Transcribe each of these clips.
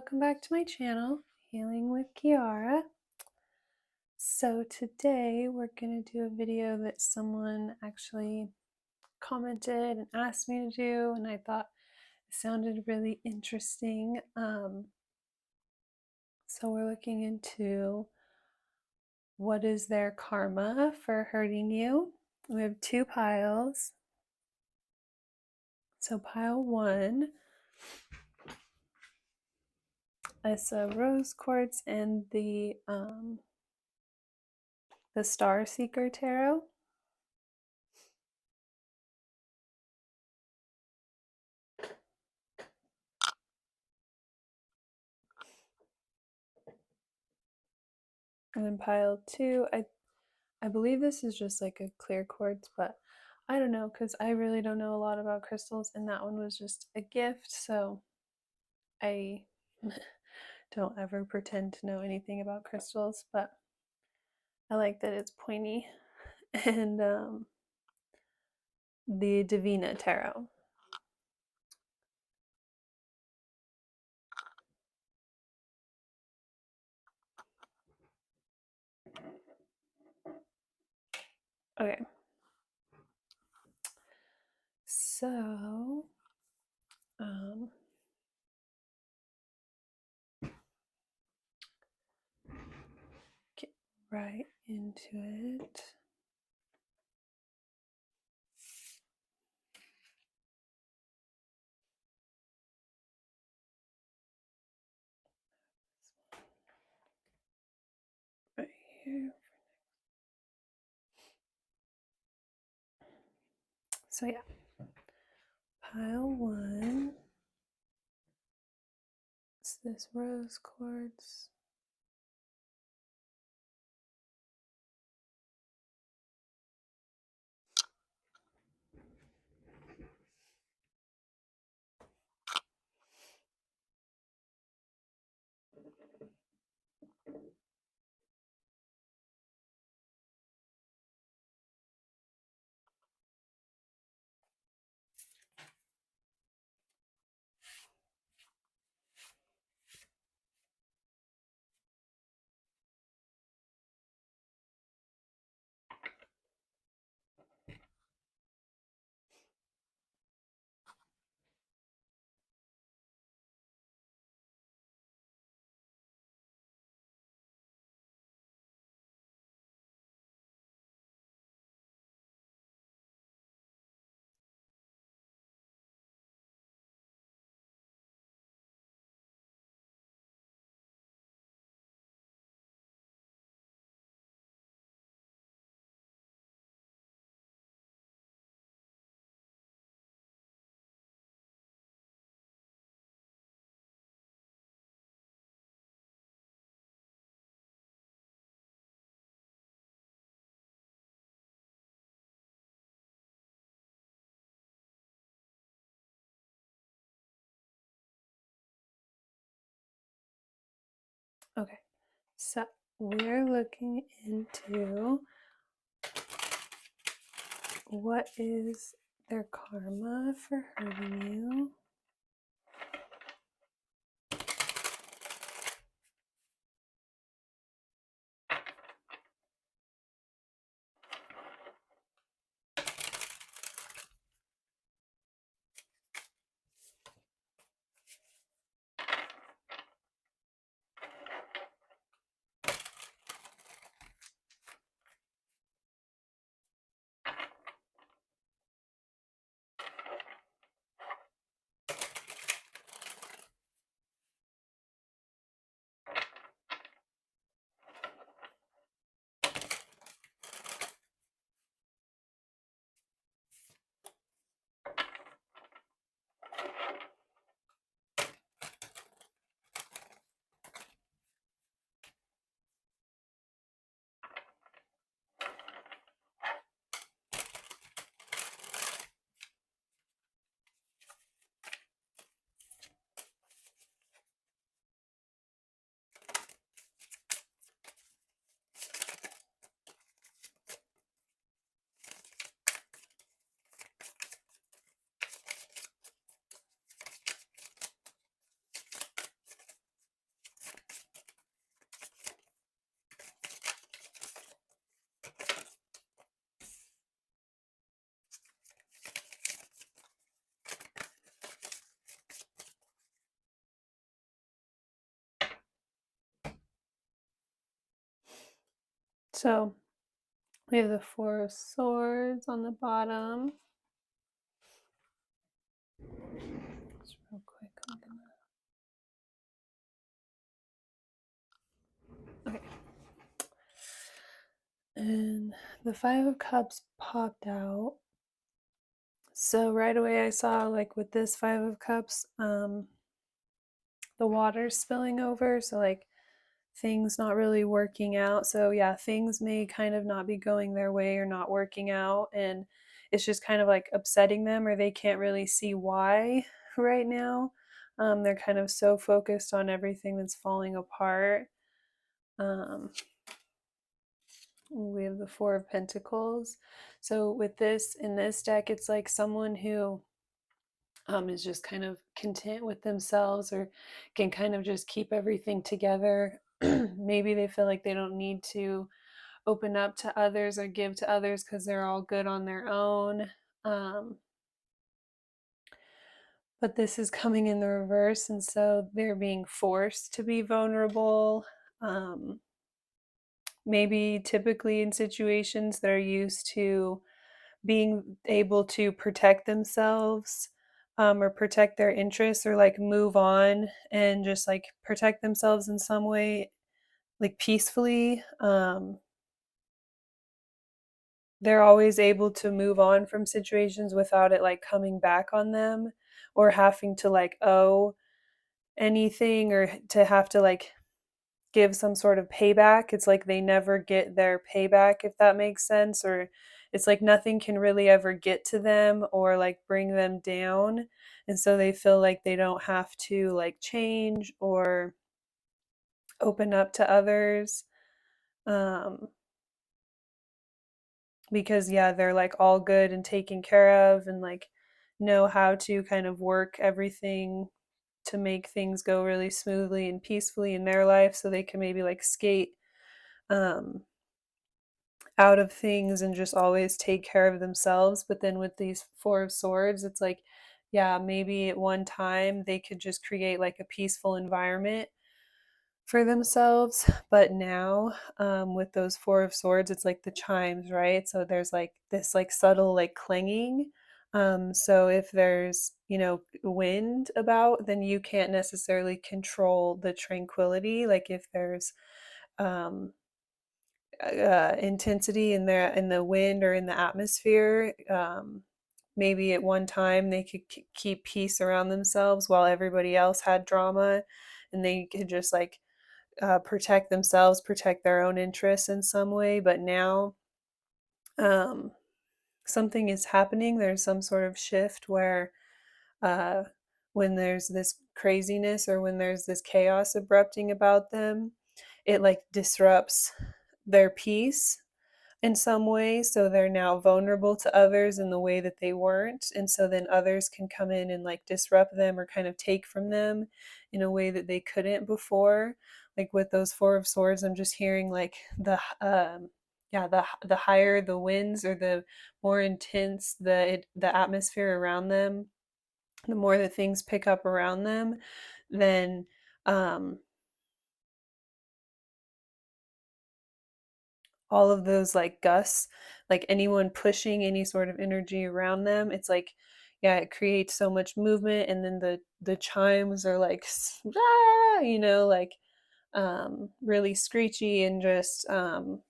welcome back to my channel, Healing with Kearra. So today we're going to do a video that someone actually commented and asked me to do, and I thought it sounded really interesting. So we're looking into what is their karma for hurting you. We have two piles. So pile one is a rose quartz and the Star Seeker Tarot. And then pile two, I believe this is just like a clear quartz, but I don't know because I really don't know a lot about crystals, and that one was just a gift, so I don't ever pretend to know anything about crystals, but I like that it's pointy. And the Divina Tarot. Okay. So, get right into it. Right here. So yeah, pile one is this rose quartz. Okay, so we're looking into what is their karma for hurting you. So we have the Four of Swords on the bottom. Just real quick, okay. And the Five of Cups popped out. So right away I saw, like, with this Five of Cups, the water spilling over. So like things not really working out. So yeah, things may kind of not be going their way or not working out, and it's just kind of like upsetting them, or they can't really see why right now. They're kind of so focused on everything that's falling apart. We have the Four of Pentacles. So with this, in this deck, it's like someone who is just kind of content with themselves, or can kind of just keep everything together. Maybe they feel like they don't need to open up to others or give to others because they're all good on their own. Um, but this is coming in the reverse, and so they're being forced to be vulnerable. Um, Maybe typically in situations that are used to being able to protect themselves, or protect their interests, or like move on and just like protect themselves in some way, like peacefully. They're always able to move on from situations without it like coming back on them, or having to like owe anything, or to have to like give some sort of payback. It's like they never get their payback, if that makes sense. Or it's like nothing can really ever get to them or like bring them down. And so they feel like they don't have to like change or open up to others. Um, because yeah, they're like all good and taken care of, and like know how to kind of work everything to make things go really smoothly and peacefully in their life, so they can maybe like skate um out of things and just always take care of themselves. But then with these Four of Swords, it's like, yeah, maybe at one time they could just create like a peaceful environment for themselves. But now, with those Four of Swords, it's like the chimes, right? So there's like this like subtle like clanging. So if there's, wind about, then you can't necessarily control the tranquility. Like if there's um, intensity in the wind or in the atmosphere. Maybe at one time they could keep peace around themselves while everybody else had drama, and they could just like protect themselves, protect their own interests in some way. But now, um, something is happening. There's some sort of shift where uh, when there's this craziness, or when there's this chaos erupting about them, it like disrupts their peace in some way. So they're now vulnerable to others in the way that they weren't. And so then others can come in and like disrupt them, or kind of take from them in a way that they couldn't before. Like with those Four of Swords, I'm just hearing like the higher the winds, or the more intense the atmosphere around them, the more that things pick up around them, then um all of those like gusts, like anyone pushing any sort of energy around them, it's like, yeah, it creates so much movement. And then the chimes are like ah, like really screechy, and just oh,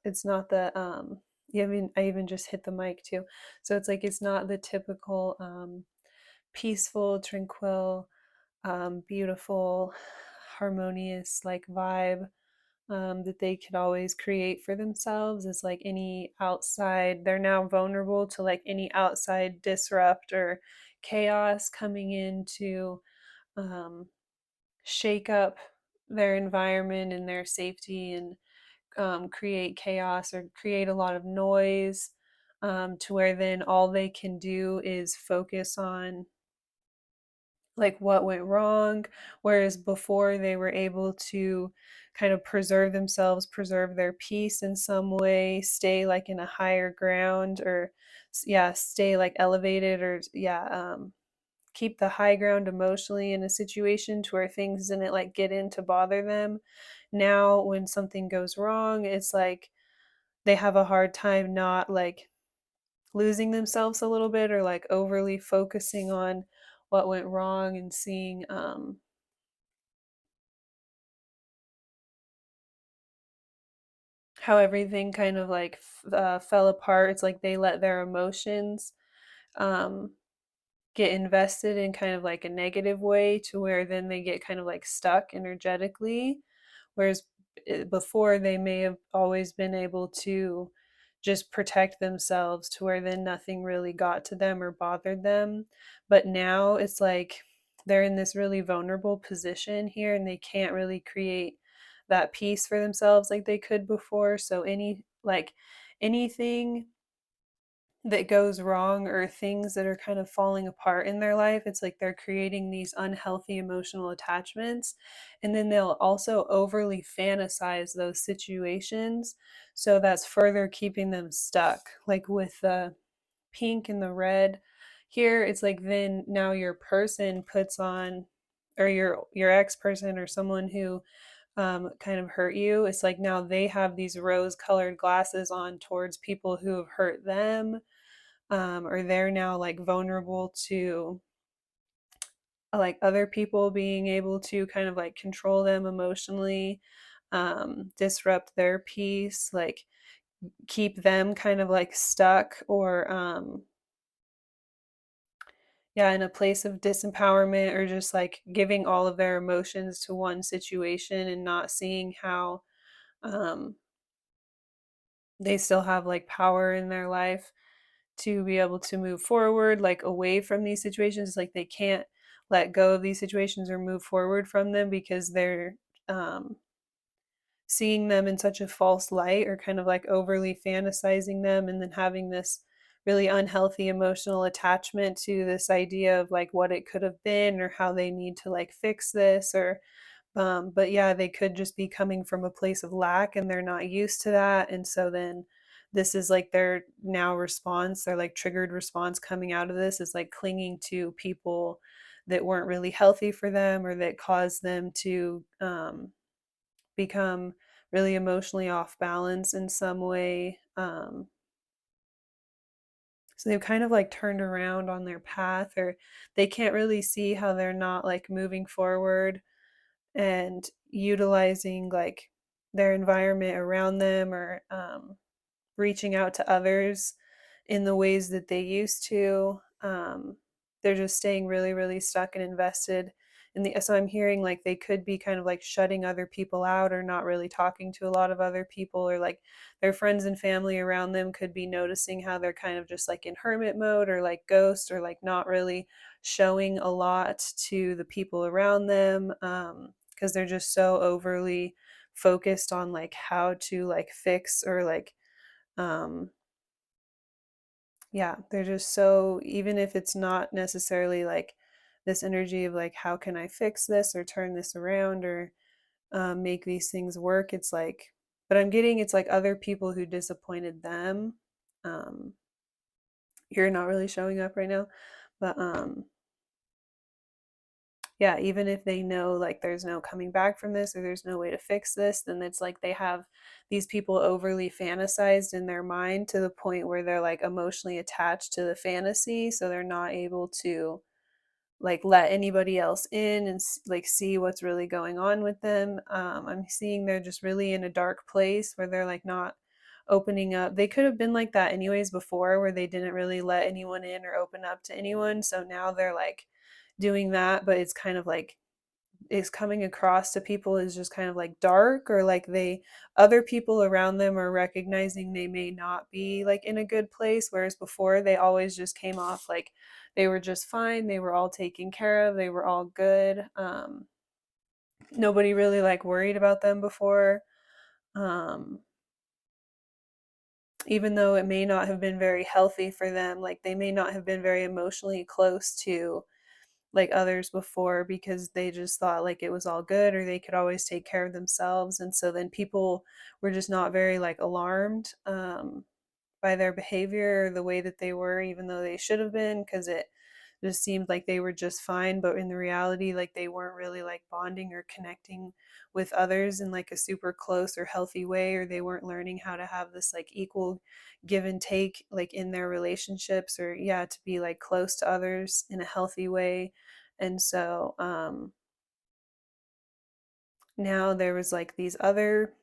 it's not the I even just hit the mic too. So it's like it's not the typical peaceful, tranquil, beautiful, harmonious like vibe that they could always create for themselves. Is like any outside, they're now vulnerable to like any outside disrupt or chaos coming in to um, shake up their environment and their safety, and create chaos or create a lot of noise, to where then all they can do is focus on like what went wrong. Whereas before they were able to kind of preserve themselves, preserve their peace in some way, stay like in a higher ground, or yeah, stay like elevated, or yeah, keep the high ground emotionally in a situation to where things didn't like get in to bother them. Now when something goes wrong, it's like they have a hard time not like losing themselves a little bit, or like overly focusing on what went wrong and seeing how everything kind of like fell apart. It's like they let their emotions um, get invested in kind of like a negative way, to where then they get kind of like stuck energetically. Whereas before, they may have always been able to just protect themselves, to where then nothing really got to them or bothered them. But now it's like they're in this really vulnerable position here, and they can't really create that peace for themselves like they could before. So anything that goes wrong, or things that are kind of falling apart in their life, it's like they're creating these unhealthy emotional attachments. And then they'll also overly fantasize those situations. So that's further keeping them stuck. Like with the pink and the red here, it's like then now your person puts on, or your ex person, or someone who kind of hurt you, it's like now they have these rose colored glasses on towards people who have hurt them, or they're now like vulnerable to like other people being able to kind of like control them emotionally, disrupt their peace, like keep them kind of like stuck, or yeah, in a place of disempowerment, or just like giving all of their emotions to one situation and not seeing how um, they still have like power in their life to be able to move forward, like away from these situations. Like they can't let go of these situations or move forward from them, because they're um, seeing them in such a false light, or kind of like overly fantasizing them, and then having this really unhealthy emotional attachment to this idea of like what it could have been, or how they need to like fix this, or but yeah, they could just be coming from a place of lack, and they're not used to that. And so then this is like their now response, their like triggered response coming out of this is like clinging to people that weren't really healthy for them, or that caused them to become really emotionally off balance in some way. So they've kind of like turned around on their path, or they can't really see how they're not like moving forward and utilizing like their environment around them, or reaching out to others in the ways that they used to. They're just staying really, really stuck and invested in the. So I'm hearing like they could be kind of like shutting other people out, or not really talking to a lot of other people, or like their friends and family around them could be noticing how they're kind of just like in hermit mode, or like ghost, or like not really showing a lot to the people around them, because they're just so overly focused on like how to like fix, or like um yeah, they're just so, even if it's not necessarily like this energy of like how can I fix this or turn this around, or make these things work, it's like, but I'm getting it's like other people who disappointed them, um you're not really showing up right now. But yeah, even if they know like there's no coming back from this, or there's no way to fix this, then it's like they have these people overly fantasized in their mind, to the point where they're like emotionally attached to the fantasy, so they're not able to like let anybody else in and like see what's really going on with them. I'm seeing they're just really in a dark place, where they're like not opening up. They could have been like that anyways before, where they didn't really let anyone in or open up to anyone, so now they're like doing that, but it's kind of like is coming across to people as just kind of like dark, or like they, other people around them are recognizing they may not be like in a good place, whereas before they always just came off like they were just fine, they were all taken care of, they were all good. Nobody really like worried about them before, um even though it may not have been very healthy for them, like they may not have been very emotionally close to like others before, because they just thought like it was all good, or they could always take care of themselves. And so then people were just not very like alarmed by their behavior, or the way that they were, even though they should have been, because it just seemed like they were just fine, but in the reality, like they weren't really like bonding or connecting with others in like a super close or healthy way, or they weren't learning how to have this like equal give and take like in their relationships, or yeah, to be like close to others in a healthy way. And so now there was like these other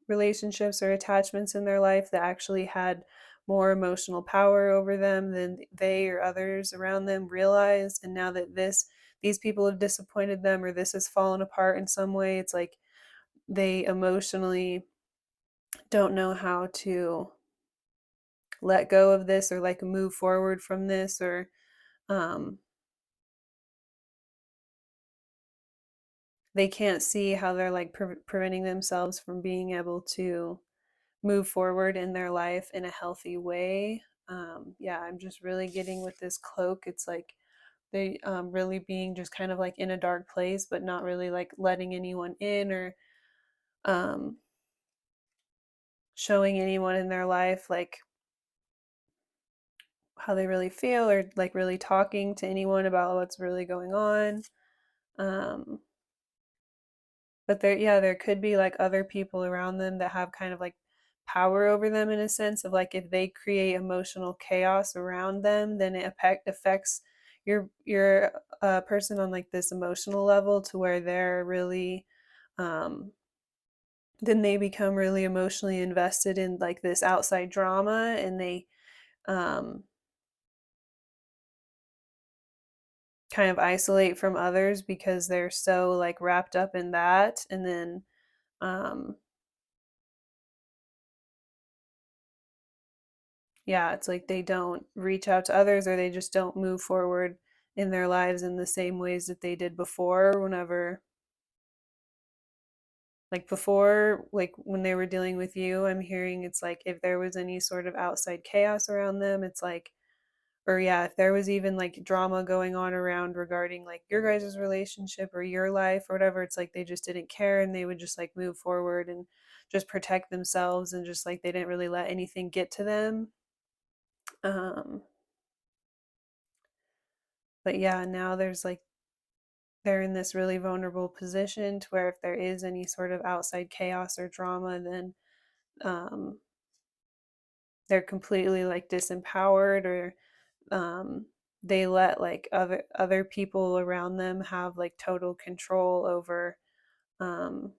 relationships or attachments in their life that actually had more emotional power over them than they or others around them realized. And now that these people have disappointed them, or this has fallen apart in some way, it's like they emotionally don't know how to let go of this, or like move forward from this, or um, they can't see how they're like preventing themselves from being able to move forward in their life in a healthy way. Yeah, I'm just really getting with this cloak. It's like they really being just kind of like in a dark place, but not really like letting anyone in, or um, showing anyone in their life like how they really feel, or like really talking to anyone about what's really going on. Um, but there could be like other people around them that have kind of like power over them, in a sense of like if they create emotional chaos around them, then it affects your person on like this emotional level, to where they're really um then they become really emotionally invested in like this outside drama, and they um kind of isolate from others because they're so like wrapped up in that. And then um yeah, it's like they don't reach out to others, or they just don't move forward in their lives in the same ways that they did before. Whenever, like before, like when they were dealing with you, I'm hearing it's like if there was any sort of outside chaos around them, it's like, or yeah, if there was even like drama going on around regarding like your guys' relationship or your life or whatever, it's like they just didn't care, and they would just like move forward and just protect themselves, and just like they didn't really let anything get to them. Um, but yeah, now there's like they're in this really vulnerable position, to where if there is any sort of outside chaos or drama, then um, they're completely like disempowered, or um, they let like other people around them have like total control over um,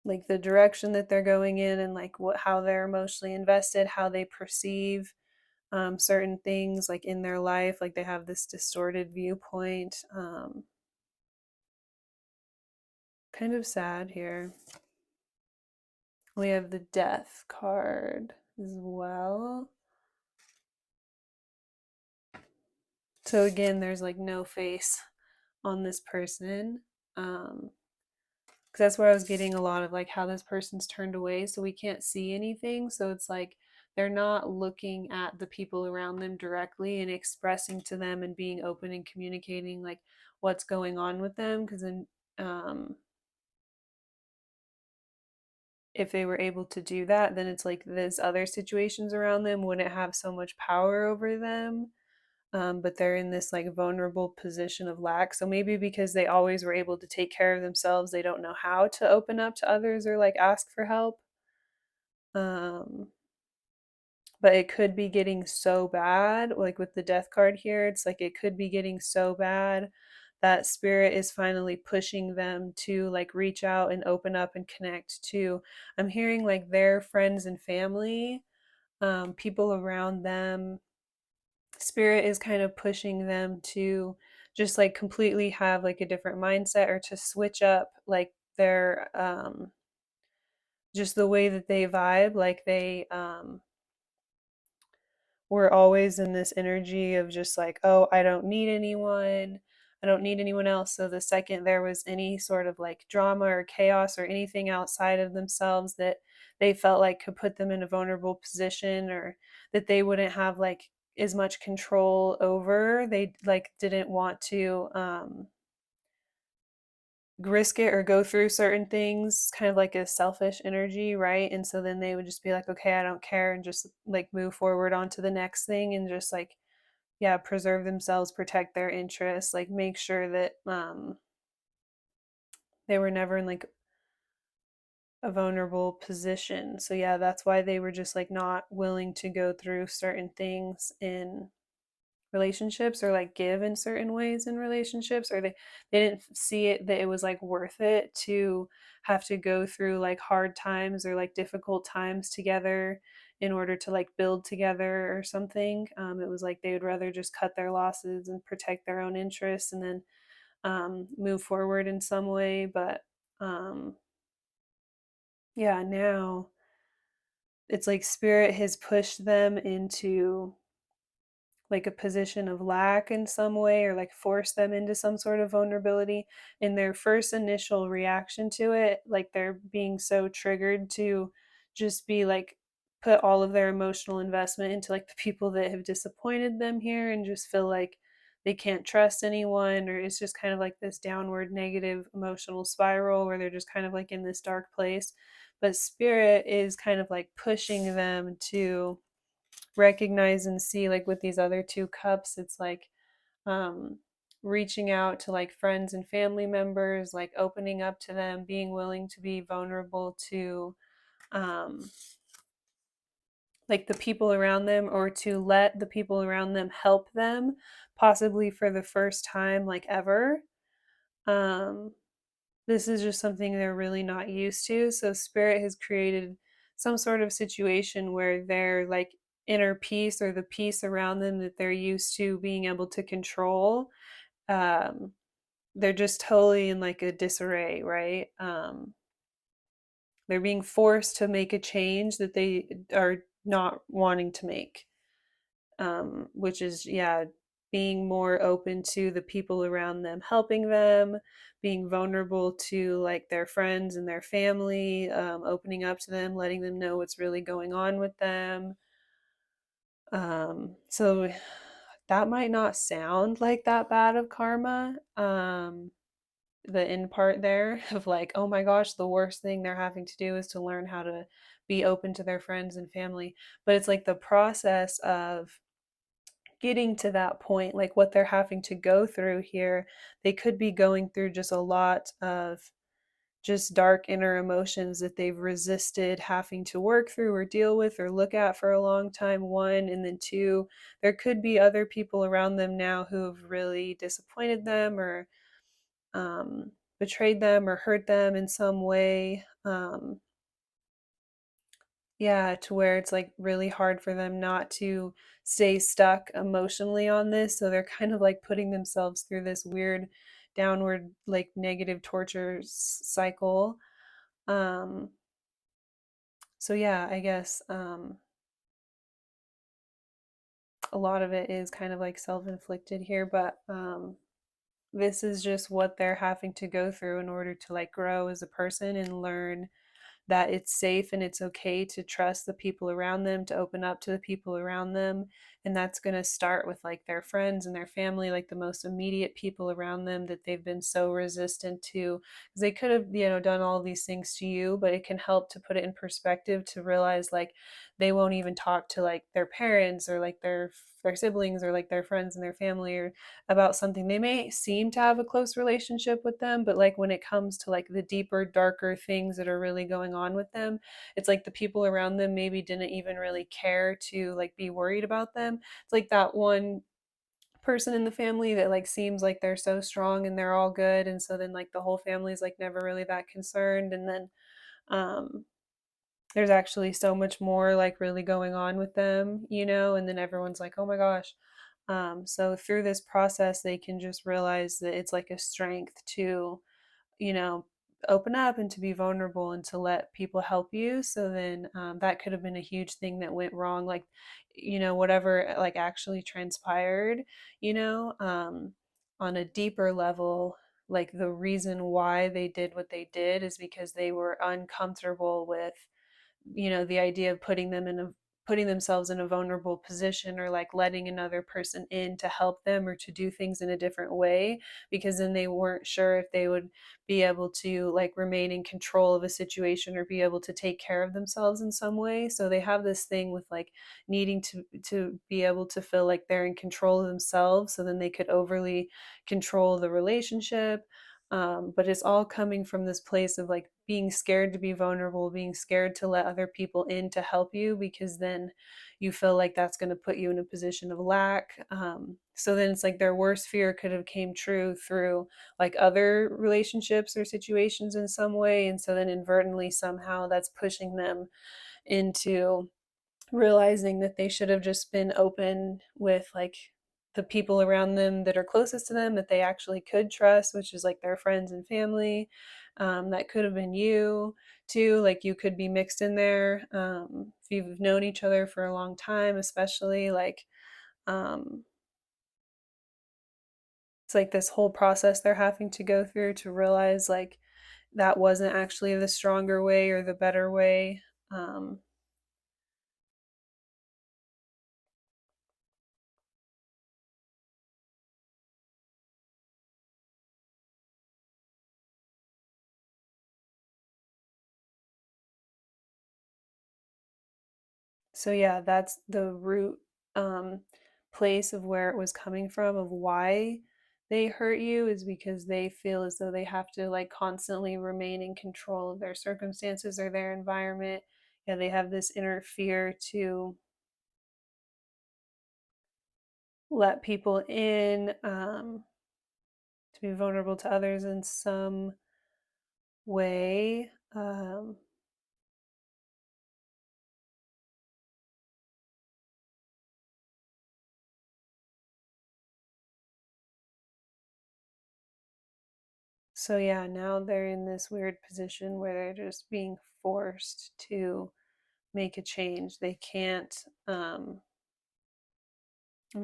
like the direction that they're going in, and like what how they're emotionally invested, how they perceive certain things like in their life. Like they have this distorted viewpoint. Kind of sad here. We have the death card as well. So again, there's like no face on this person. Because that's where I was getting a lot of like how this person's turned away, so we can't see anything. So it's like they're not looking at the people around them directly and expressing to them and being open and communicating like what's going on with them. Because then if they were able to do that, then it's like these other situations around them wouldn't have so much power over them. But they're in this like vulnerable position of lack. So maybe because they always were able to take care of themselves, they don't know how to open up to others or like ask for help. Um, but it could be getting so bad, like with the death card here, it's like it could be getting so bad that spirit is finally pushing them to like reach out and open up and connect to, I'm hearing like their friends and family, people around them. Spirit is kind of pushing them to just like completely have like a different mindset, or to switch up like their just the way that they vibe. Like they were always in this energy of just like, oh, I don't need anyone, I don't need anyone else. So the second there was any sort of like drama or chaos or anything outside of themselves that they felt like could put them in a vulnerable position, or that they wouldn't have like as much control over, they like didn't want to risk it or go through certain things, kind of like a selfish energy, right? And so then they would just be like, okay, I don't care, and just like move forward on to the next thing, and just like, yeah, preserve themselves, protect their interests, like make sure that they were never in like a vulnerable position. So yeah, that's why they were just like not willing to go through certain things in relationships, or like give in certain ways in relationships, or they didn't see it that it was like worth it to have to go through like hard times or like difficult times together in order to like build together or something. It was like they would rather just cut their losses and protect their own interests, and then move forward in some way. But um, yeah, now it's like spirit has pushed them into like a position of lack in some way, or like force them into some sort of vulnerability. In their first initial reaction to it, like they're being so triggered to just be like put all of their emotional investment into like the people that have disappointed them here, and just feel like they can't trust anyone, or it's just kind of like this downward negative emotional spiral where they're just kind of like in this dark place. But spirit is kind of like pushing them to recognize and see, like with these other two cups, it's like um reaching out to like friends and family members, like opening up to them, being willing to be vulnerable to um like the people around them, or to let the people around them help them, possibly for the first time like ever. um this is just something they're really not used to. So spirit has created some sort of situation where their like inner peace, or the peace around them that they're used to being able to control, um, they're just totally in like a disarray, right? They're being forced to make a change that they are not wanting to make, which is, yeah, being more open to the people around them helping them, being vulnerable to like their friends and their family, opening up to them, letting them know what's really going on with them. So that might not sound like that bad of karma. The end part there of like, oh my gosh, the worst thing they're having to do is to learn how to be open to their friends and family. But it's like the process of getting to that point, like what they're having to go through here. They could be going through just a lot of just dark inner emotions that they've resisted having to work through or deal with or look at for a long time, one. And then two, there could be other people around them now who have really disappointed them, or betrayed them or hurt them in some way. Yeah, to where it's like really hard for them not to stay stuck emotionally on this. So they're kind of like putting themselves through this weird downward, like negative torture cycle. Um, so yeah, I guess a lot of it is kind of like self-inflicted here, but this is just what they're having to go through in order to like grow as a person and learn that it's safe and it's okay to trust the people around them, to open up to the people around them. And that's going to start with like their friends and their family, like the most immediate people around them that they've been so resistant to. Because they could have, done all these things to you, but it can help to put it in perspective, to realize like they won't even talk to like their parents, or like their siblings, or like their friends and their family, or about something. They may seem to have a close relationship with them, but like when it comes to like the deeper, darker things that are really going on with them, it's like the people around them maybe didn't even really care to like be worried about them. It's like that one person in the family that like seems like they're so strong and they're all good, and so then like the whole family's like never really that concerned, and then um there's actually so much more like really going on with them, and then everyone's like, oh my gosh. So through this process, they can just realize that it's like a strength to, you know, open up and to be vulnerable and to let people help you. So then that could have been a huge thing that went wrong, like, whatever like actually transpired, you know, um, on a deeper level. Like the reason why they did what they did is because they were uncomfortable with, the idea of putting them in a putting themselves in a vulnerable position, or like letting another person in to help them or to do things in a different way, because then they weren't sure if they would be able to like remain in control of a situation or be able to take care of themselves in some way. So they have this thing with like needing to be able to feel like they're in control of themselves, so then they could overly control the relationship. But it's all coming from this place of like being scared to be vulnerable, being scared to let other people in to help you, because then you feel like that's going to put you in a position of lack. So then it's like their worst fear could have came true through like other relationships or situations in some way. And so then inadvertently, somehow that's pushing them into realizing that they should have just been open with like the people around them that are closest to them that they actually could trust, which is like their friends and family. That could have been you too. Like you could be mixed in there. If you've known each other for a long time, especially like, um, it's like this whole process they're having to go through to realize like that wasn't actually the stronger way or the better way. Um, So yeah, that's the root um, place of where it was coming from, of why they hurt you, is because they feel as though they have to like constantly remain in control of their circumstances or their environment. Yeah, they have this inner fear to let people in, to be vulnerable to others in some way. So yeah, now they're in this weird position where they're just being forced to make a change. They can't, I'm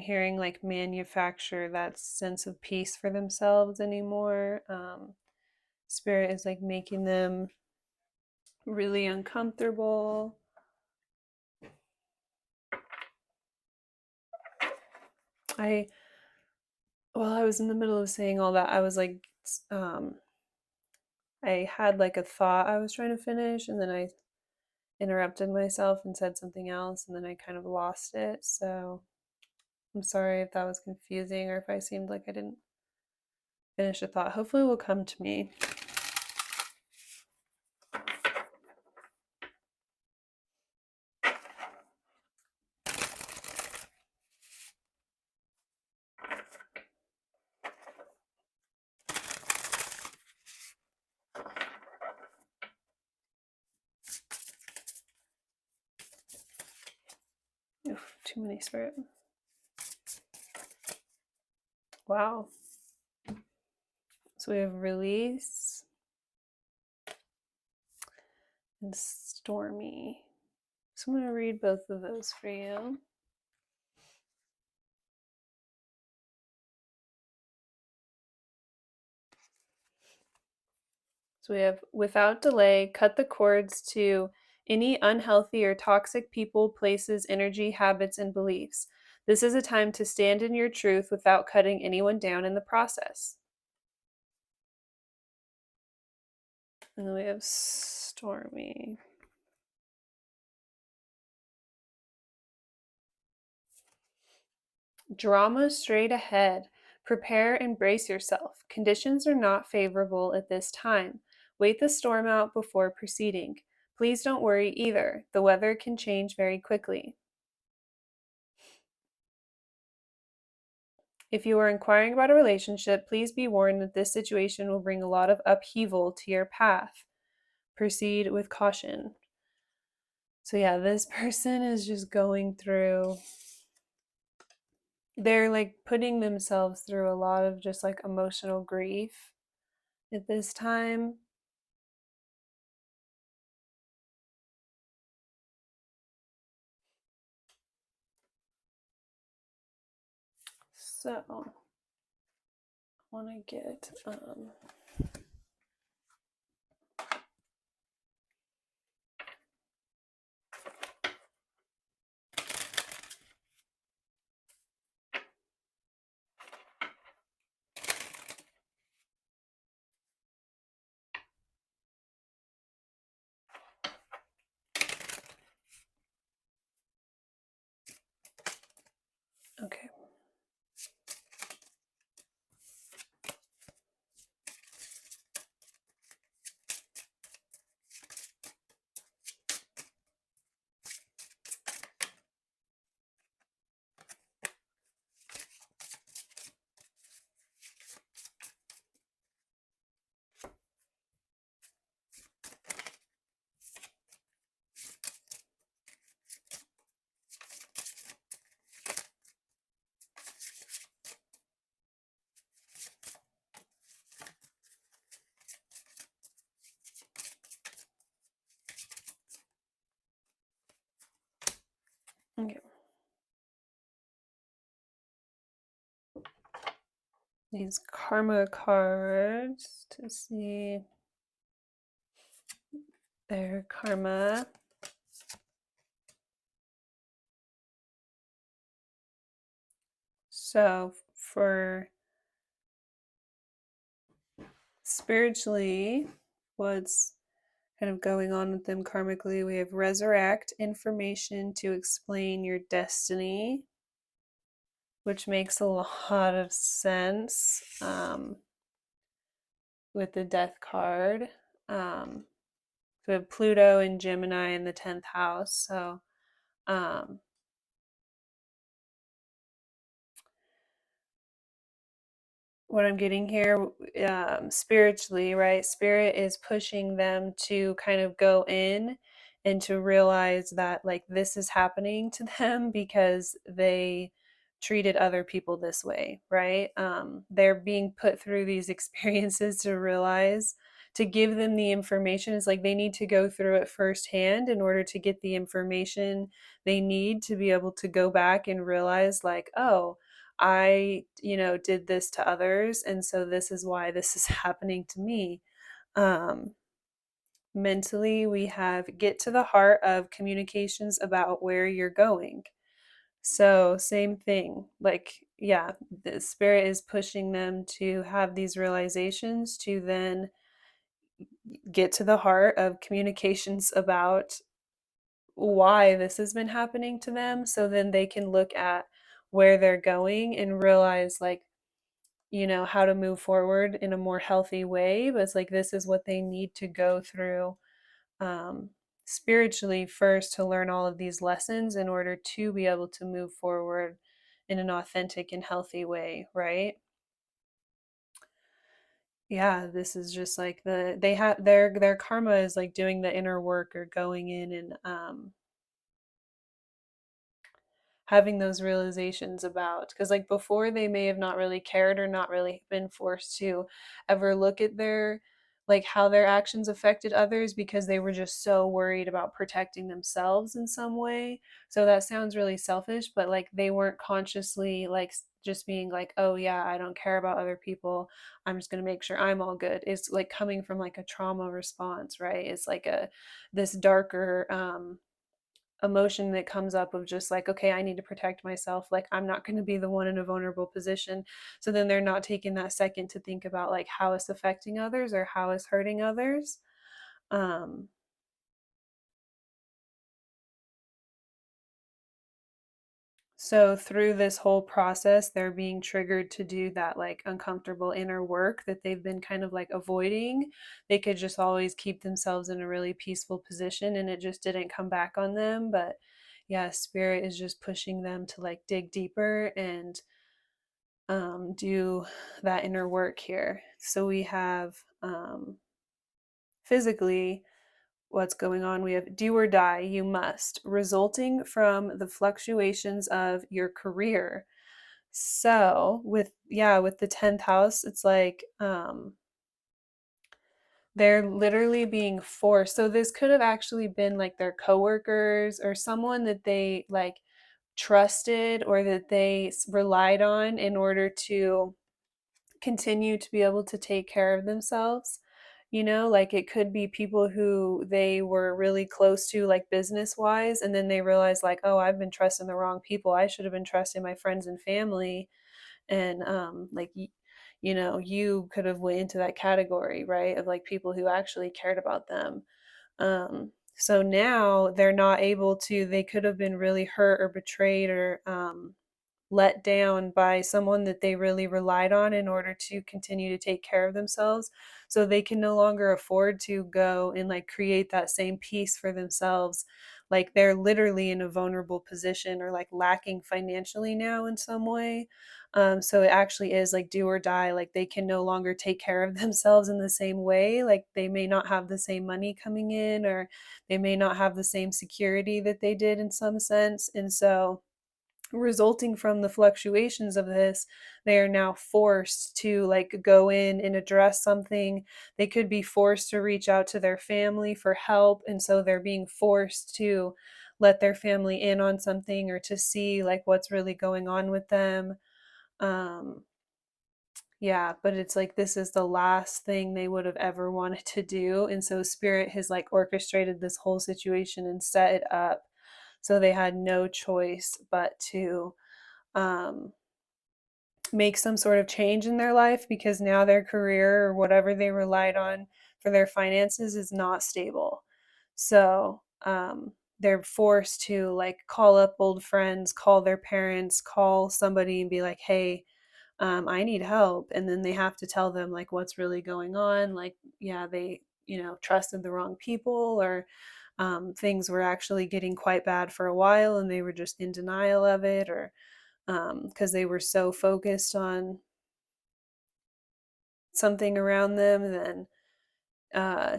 hearing like manufacture that sense of peace for themselves anymore. Spirit is like making them really uncomfortable. I, while I was in the middle of saying all that, I was like, um, I had like a thought I was trying to finish, and then I interrupted myself and said something else, and then I kind of lost it. So I'm sorry if that was confusing or if I seemed like I didn't finish a thought. Hopefully, it will come to me. Oof, too many spirit. Wow. So we have release and stormy. So I'm going to read both of those for you. So we have, without delay, cut the cords to any unhealthy or toxic people, places, energy, habits, and beliefs. This is a time to stand in your truth without cutting anyone down in the process. And then we have stormy. Drama straight ahead. Prepare and brace yourself. Conditions are not favorable at this time. Wait the storm out before proceeding. Please don't worry either. The weather can change very quickly. If you are inquiring about a relationship, please be warned that this situation will bring a lot of upheaval to your path. Proceed with caution. So, yeah, this person is just going through, they're like putting themselves through a lot of just like emotional grief at this time. So, I want to get these karma cards to see their karma. So for spiritually, what's kind of going on with them karmically, we have resurrect, information to explain your destiny, which makes a lot of sense with the death card. So we have Pluto and Gemini in the 10th house. So what I'm getting here, spiritually, right? Spirit is pushing them to kind of go in and to realize that like this is happening to them because they treated other people this way, right? They're being put through these experiences to realize, to give them the information. It's like they need to go through it firsthand in order to get the information they need to be able to go back and realize like, oh, I, did this to others, and so this is why this is happening to me. Um, Mentally, we have get to the heart of communications about where you're going. So, same thing. Like, yeah, the spirit is pushing them to have these realizations to then get to the heart of communications about why this has been happening to them. So then they can look at where they're going and realize, like, how to move forward in a more healthy way. But it's like this is what they need to go through um, spiritually first to learn all of these lessons in order to be able to move forward in an authentic and healthy way, right? Yeah, this is just like they have their karma is like doing the inner work or going in and having those realizations about, because like before they may have not really cared or not really been forced to ever look at their, like how their actions affected others because they were just so worried about protecting themselves in some way. So that sounds really selfish, but like they weren't consciously like just being like, oh yeah, I don't care about other people, I'm just going to make sure I'm all good. It's like coming from like a trauma response, right? It's like a this darker emotion that comes up of just like, okay, I need to protect myself, like I'm not going to be the one in a vulnerable position. So then they're not taking that second to think about like how it's affecting others or how it's hurting others. um so through this whole process they're being triggered to do that like uncomfortable inner work that they've been kind of like avoiding. They could just always keep themselves in a really peaceful position and it just didn't come back on them. But yeah, spirit is just pushing them to like dig deeper and do that inner work here. So we have physically what's going on. We have do or die, you must, resulting from the fluctuations of your career. So with the 10th house, it's like they're literally being forced. So this could have actually been like their coworkers or someone that they like trusted or that they relied on in order to continue to be able to take care of themselves. Like it could be people who they were really close to like business wise, and then they realize like, oh, I've been trusting the wrong people, I should have been trusting my friends and family. And like you could have went into that category, right, of like people who actually cared about them. So now they're not able to, they could have been really hurt or betrayed or let down by someone that they really relied on in order to continue to take care of themselves. So they can no longer afford to go and like create that same peace for themselves. Like they're literally in a vulnerable position or like lacking financially now in some way. So it actually is like do or die. Like they can no longer take care of themselves in the same way. Like they may not have the same money coming in, or they may not have the same security that they did in some sense. And so resulting from the fluctuations of this, they are now forced to like go in and address something. They could be forced to reach out to their family for help, and so they're being forced to let their family in on something or to see like what's really going on with them. um yeah, but it's like this is the last thing they would have ever wanted to do. And so Spirit has like orchestrated this whole situation and set it up so they had no choice but to um, make some sort of change in their life, because now their career or whatever they relied on for their finances is not stable. So they're forced to like call up old friends, call their parents, call somebody and be like, hey, I need help. And then they have to tell them like what's really going on. Like, yeah, they, trusted the wrong people, or things were actually getting quite bad for a while and they were just in denial of it, or because they were so focused on something around them, then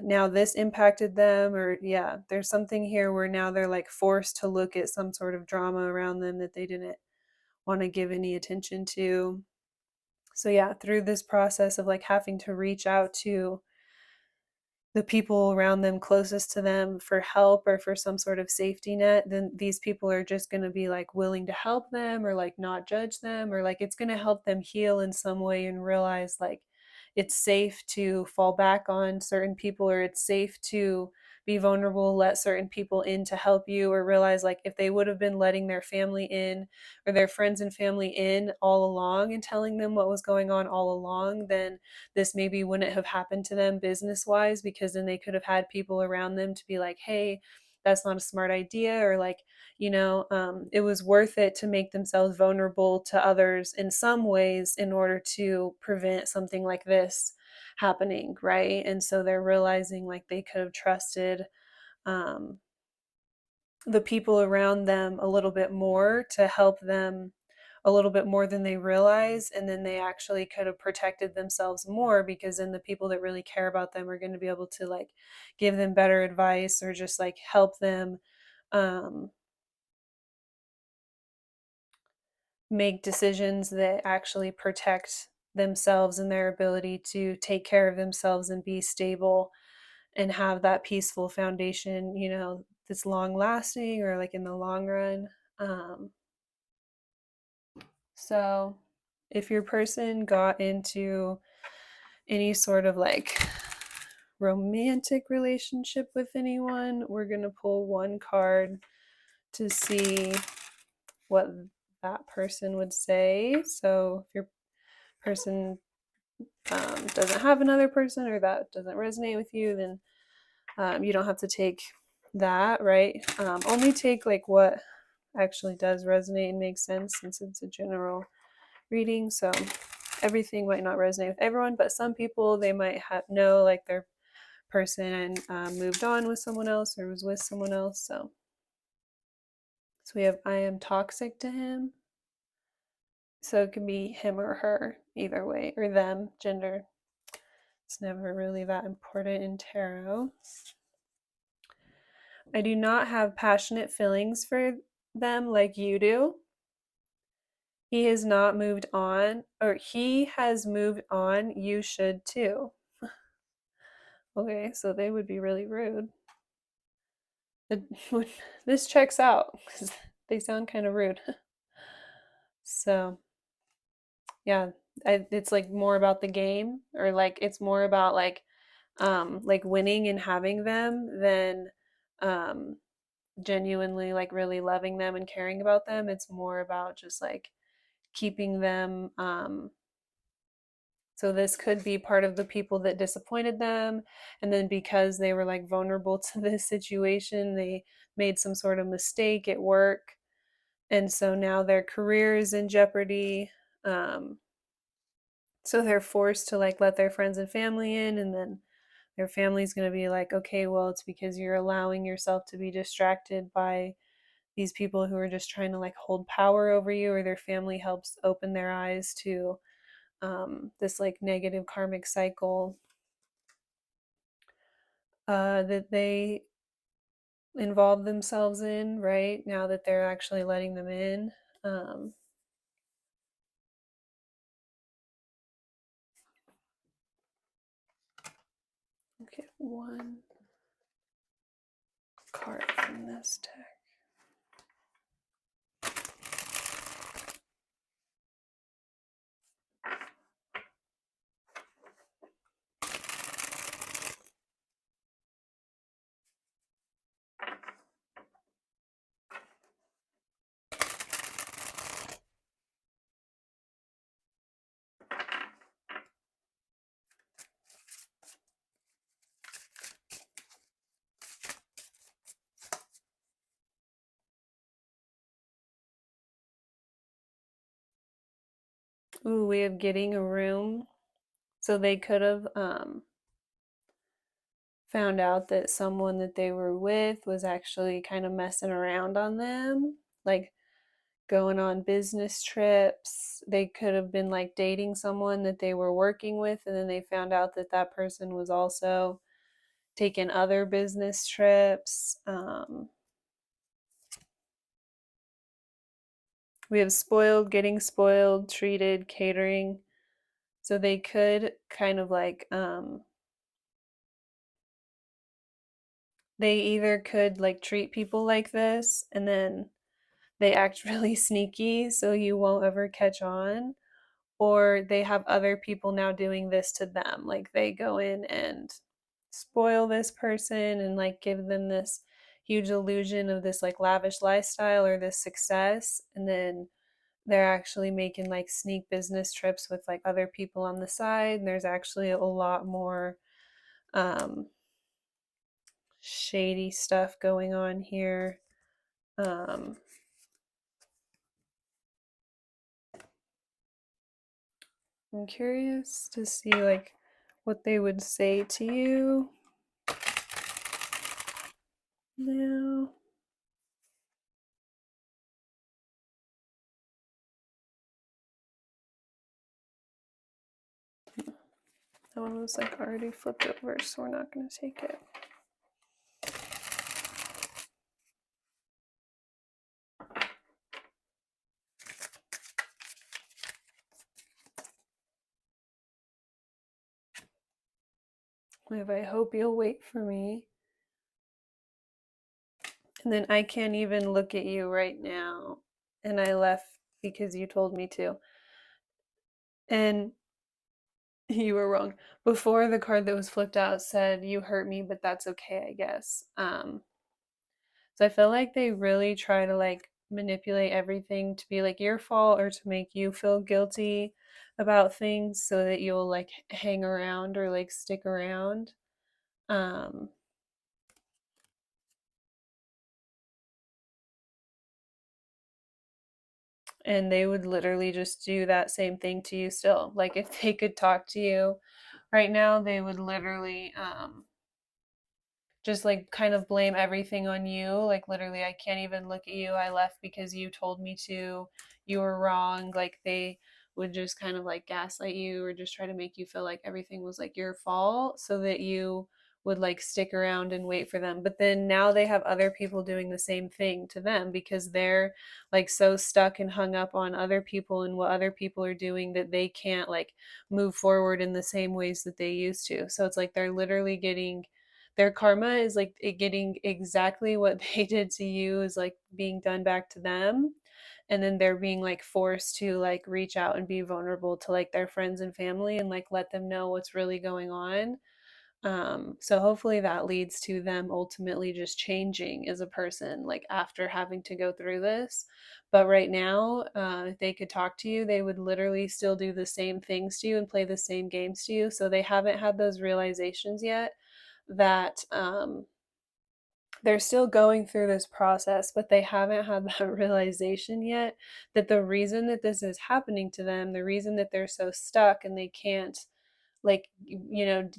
now this impacted them, or yeah, there's something here where now they're like forced to look at some sort of drama around them that they didn't want to give any attention to. So yeah, through this process of like having to reach out to the people around them closest to them for help or for some sort of safety net, then these people are just going to be like willing to help them, or like not judge them, or like it's going to help them heal in some way and realize like it's safe to fall back on certain people, or it's safe to be vulnerable, let certain people in to help you, or realize like if they would have been letting their family in or their friends and family in all along and telling them what was going on all along, then this maybe wouldn't have happened to them business wise, because then they could have had people around them to be like, hey, that's not a smart idea, or like, it was worth it to make themselves vulnerable to others in some ways in order to prevent something like this happening, right? And so they're realizing like they could have trusted um, the people around them a little bit more to help them a little bit more than they realize, and then they actually could have protected themselves more, because then the people that really care about them are going to be able to like give them better advice, or just like help them um, make decisions that actually protect themselves and their ability to take care of themselves and be stable and have that peaceful foundation, that's long lasting, or like in the long run. um, So, if your person got into any sort of like romantic relationship with anyone, we're going to pull one card to see what that person would say. So, if your person doesn't have another person, or that doesn't resonate with you, then you don't have to take that, right? Only take like what actually does resonate and make sense, since it's a general reading. So everything might not resonate with everyone, but some people, they might know like their person moved on with someone else or was with someone else. So we have I am toxic to him. So it could be him or her, either way, or them, gender. It's never really that important in tarot. I do not have passionate feelings for them like you do. He has not moved on, or he has moved on. You should too. Okay, so they would be really rude. This checks out because they sound kind of rude. So, yeah, it's like more about the game, or like it's more about like winning and having them than um genuinely like really loving them and caring about them. It's more about just like keeping them so this could be part of the people that disappointed them, and then because they were like vulnerable to this situation, they made some sort of mistake at work, and so now their career is in jeopardy. um so they're forced to like let their friends and family in, and then their family's going to be like, okay, well, it's because you're allowing yourself to be distracted by these people who are just trying to like hold power over you, or their family helps open their eyes to this like negative karmic cycle that they involve themselves in, right? Now that they're actually letting them in. Um, okay, one card from this deck. Ooh, we have getting a room. So they could have found out that someone that they were with was actually kind of messing around on them, like going on business trips. They could have been like dating someone that they were working with, and then they found out that that person was also taking other business trips. We have spoiled, getting spoiled, treated, catering. So they could kind of like, they either could like treat people like this and then they act really sneaky so you won't ever catch on, or they have other people now doing this to them. Like they go in and spoil this person and like give them this huge illusion of this like lavish lifestyle or this success, and then they're actually making like sneak business trips with like other people on the side. And there's actually a lot more um shady stuff going on here. um I'm curious to see like what they would say to you now. That one was like already flipped over, so we're not going to take it. If I hope you'll wait for me. And then I can't even look at you right now. And I left because you told me to. And you were wrong. Before, the card that was flipped out said, "You hurt me, but that's okay, I guess." So I feel like they really try to like manipulate everything to be like your fault or to make you feel guilty about things so that you'll like hang around or like stick around. Um, and they would literally just do that same thing to you still. Like if they could talk to you right now, they would literally just like kind of blame everything on you. Like literally, I can't even look at you. I left because you told me to. You were wrong. Like they would just kind of like gaslight you or just try to make you feel like everything was like your fault so that you would like stick around and wait for them. But then now they have other people doing the same thing to them because they're like so stuck and hung up on other people and what other people are doing that they can't like move forward in the same ways that they used to. So it's like they're literally getting their karma is like getting exactly what they did to you is like being done back to them, and then they're being like forced to like reach out and be vulnerable to like their friends and family and like let them know what's really going on. So hopefully that leads to them ultimately just changing as a person like after having to go through this. But right now, if they could talk to you, they would literally still do the same things to you and play the same games to you. So they haven't had those realizations yet that they're still going through this process, but they haven't had that realization yet that the reason that this is happening to them, the reason that they're so stuck and they can't like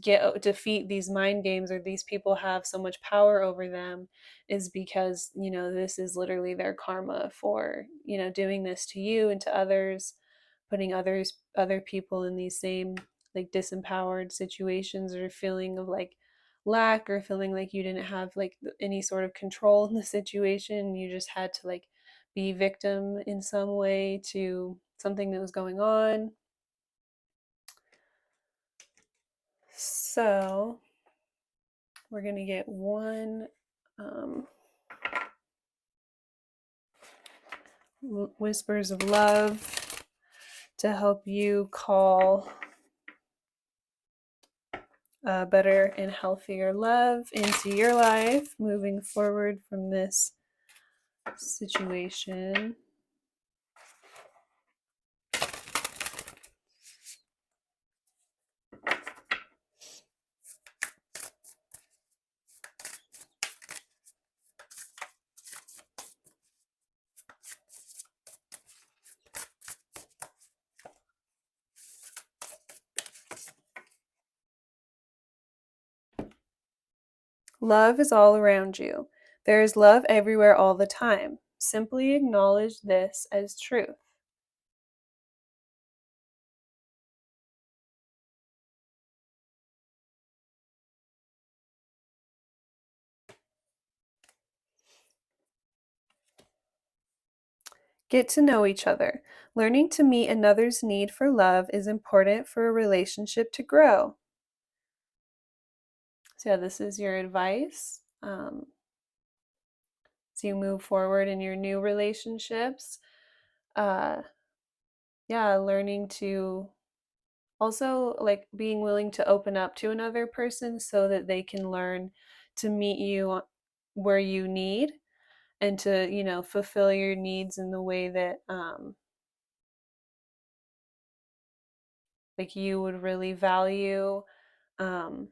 get defeat these mind games or these people have so much power over them is because this is literally their karma for doing this to you and to others, putting other people in these same like disempowered situations or feeling of like lack or feeling like you didn't have like any sort of control in the situation. You just had to like be victim in some way to something that was going on. So we're going to get one whispers of love to help you call better and healthier love into your life moving forward from this situation. Love is all around you. There is love everywhere all the time. Simply acknowledge this as truth. Get to know each other. Learning to meet another's need for love is important for a relationship to grow. So, yeah, this is your advice. As you move forward in your new relationships, yeah, learning to also like being willing to open up to another person so that they can learn to meet you where you need and to, fulfill your needs in the way that like you would really value, um,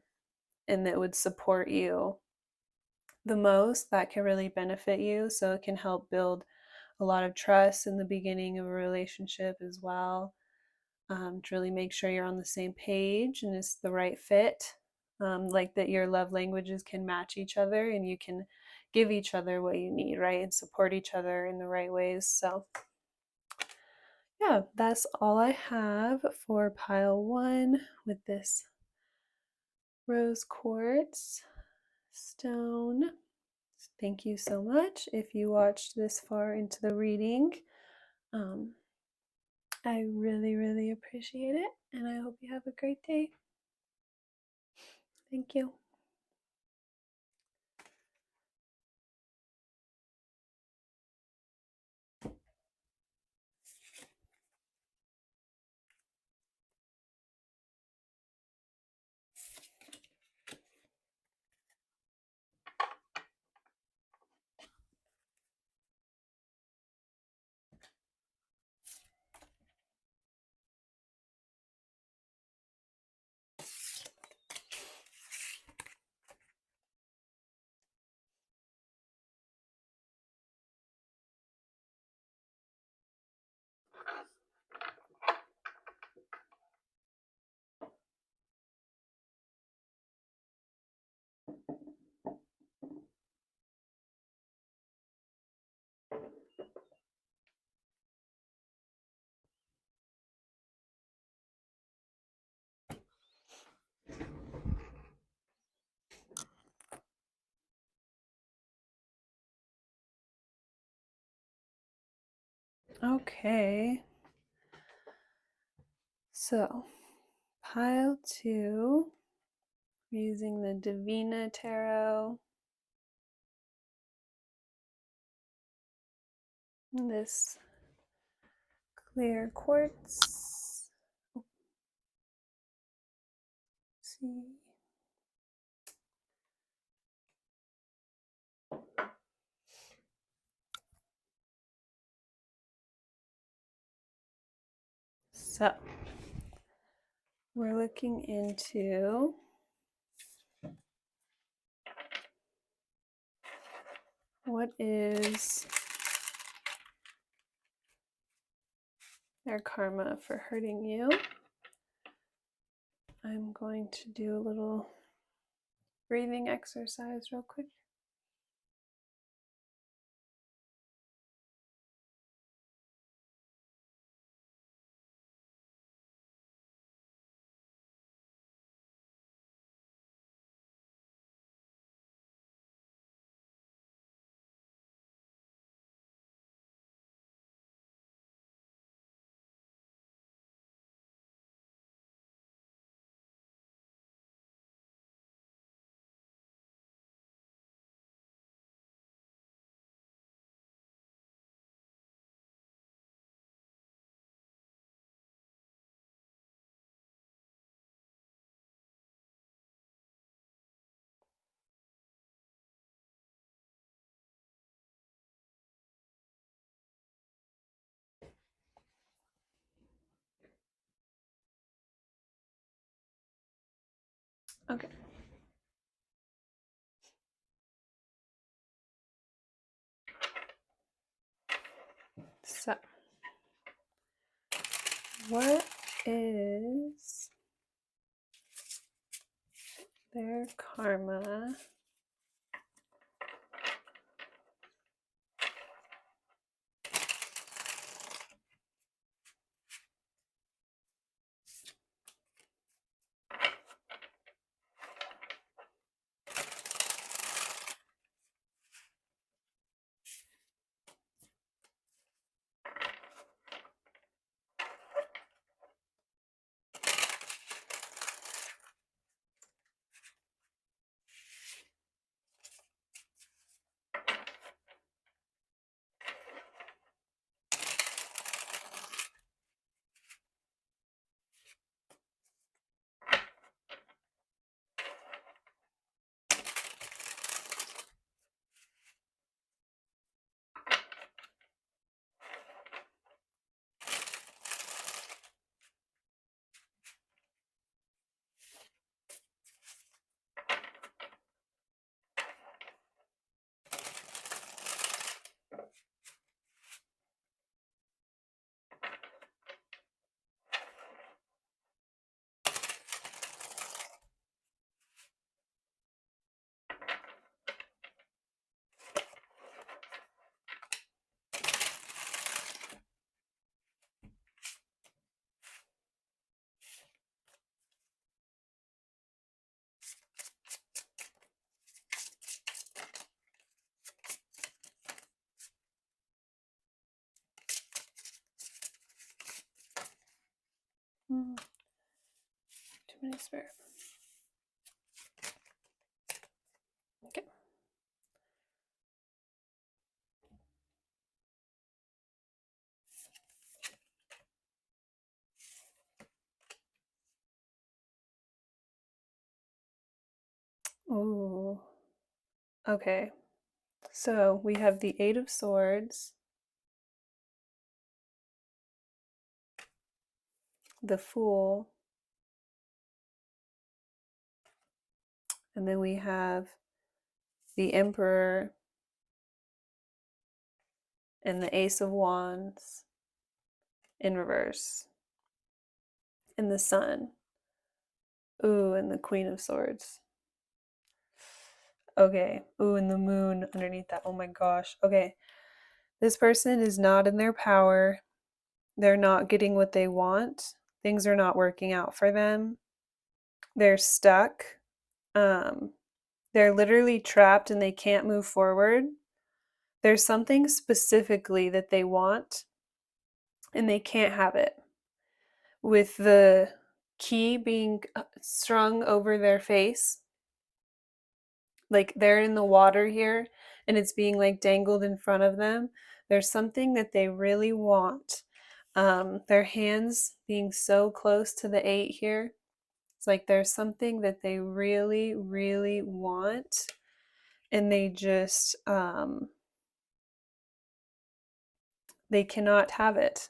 and that would support you the most. That can really benefit you, so it can help build a lot of trust in the beginning of a relationship as well, to really make sure you're on the same page and it's the right fit, like that your love languages can match each other and you can give each other what you need, right, and support each other in the right ways. So yeah, that's all I have for pile one with this rose quartz stone. Thank you so much if you watched this far into the reading. um, I really, really appreciate it, and I hope you have a great day. Thank you. Okay, so pile two, using the Divina Tarot, this clear quartz. Let's see. So we're looking into what is their karma for hurting you. I'm going to do a little breathing exercise real quick. Okay. So, what is their karma Nice spirit. Okay. Ooh. Okay. So we have the Eight of Swords, the Fool, and then we have the Emperor and the Ace of Wands in reverse, and the Sun. Ooh, and the Queen of Swords. Okay. Ooh, and the Moon underneath that. Oh my gosh. Okay. This person is not in their power. They're not getting what they want. Things are not working out for them. They're stuck. Um, they're literally trapped and they can't move forward. There's something specifically that they want and they can't have it. With the key being strung over their face, like they're in the water here and it's being like dangled in front of them. There's something that they really want. Their hands being so close to the 8 here. It's like there's something that they really, really want, and they just they cannot have it.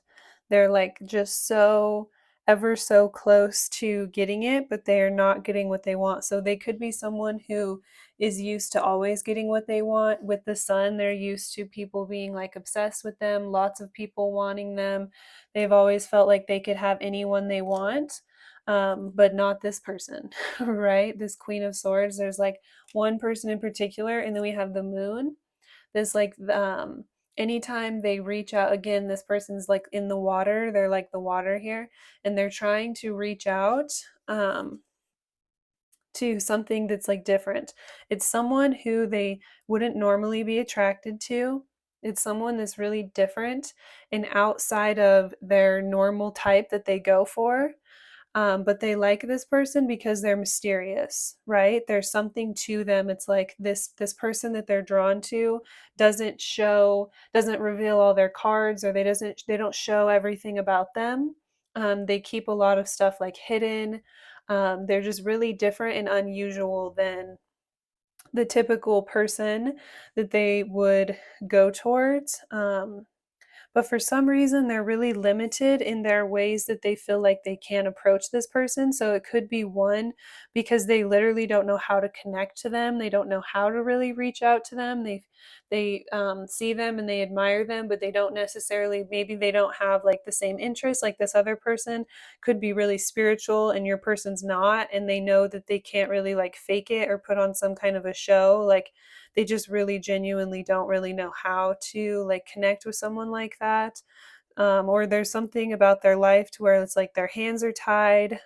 They're like just so ever so close to getting it, but they are not getting what they want. So they could be someone who is used to always getting what they want. With the Sun, they're used to people being like obsessed with them, lots of people wanting them. They've always felt like they could have anyone they want. But not this person, right? This Queen of Swords. There's like one person in particular, and then we have the Moon. This like anytime they reach out, again, this person's like in the water, they're like the water here, and they're trying to reach out to something that's like different. It's someone who they wouldn't normally be attracted to. It's someone that's really different and outside of their normal type that they go for. But they like this person because they're mysterious, right? There's something to them. It's like this person that they're drawn to doesn't reveal all their cards, or they don't show everything about them. They keep a lot of stuff like hidden. They're just really different and unusual than the typical person that they would go towards. But for some reason, they're really limited in their ways that they feel like they can approach this person. So it could be one, because they literally don't know how to connect to them. They don't know how to really reach out to them. They see them and they admire them, but they don't necessarily, maybe they don't have like the same interests. Like this other person could be really spiritual and your person's not, and they know that they can't really like fake it or put on some kind of a show. Like they just really genuinely don't really know how to like connect with someone like that. Or there's something about their life to where it's like their hands are tied.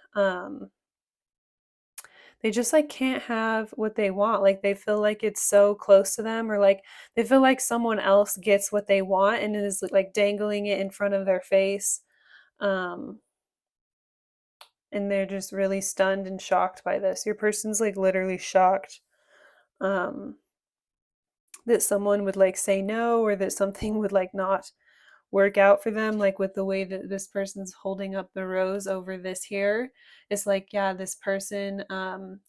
They just like can't have what they want. Like they feel like it's so close to them, or like they feel like someone else gets what they want and is like dangling it in front of their face. Um, and they're just really stunned and shocked by this. Your person's like literally shocked. Um, that someone would like say no, or that something would like not work out for them, like with the way that this person's holding up the rose over this here. It's like, yeah, this person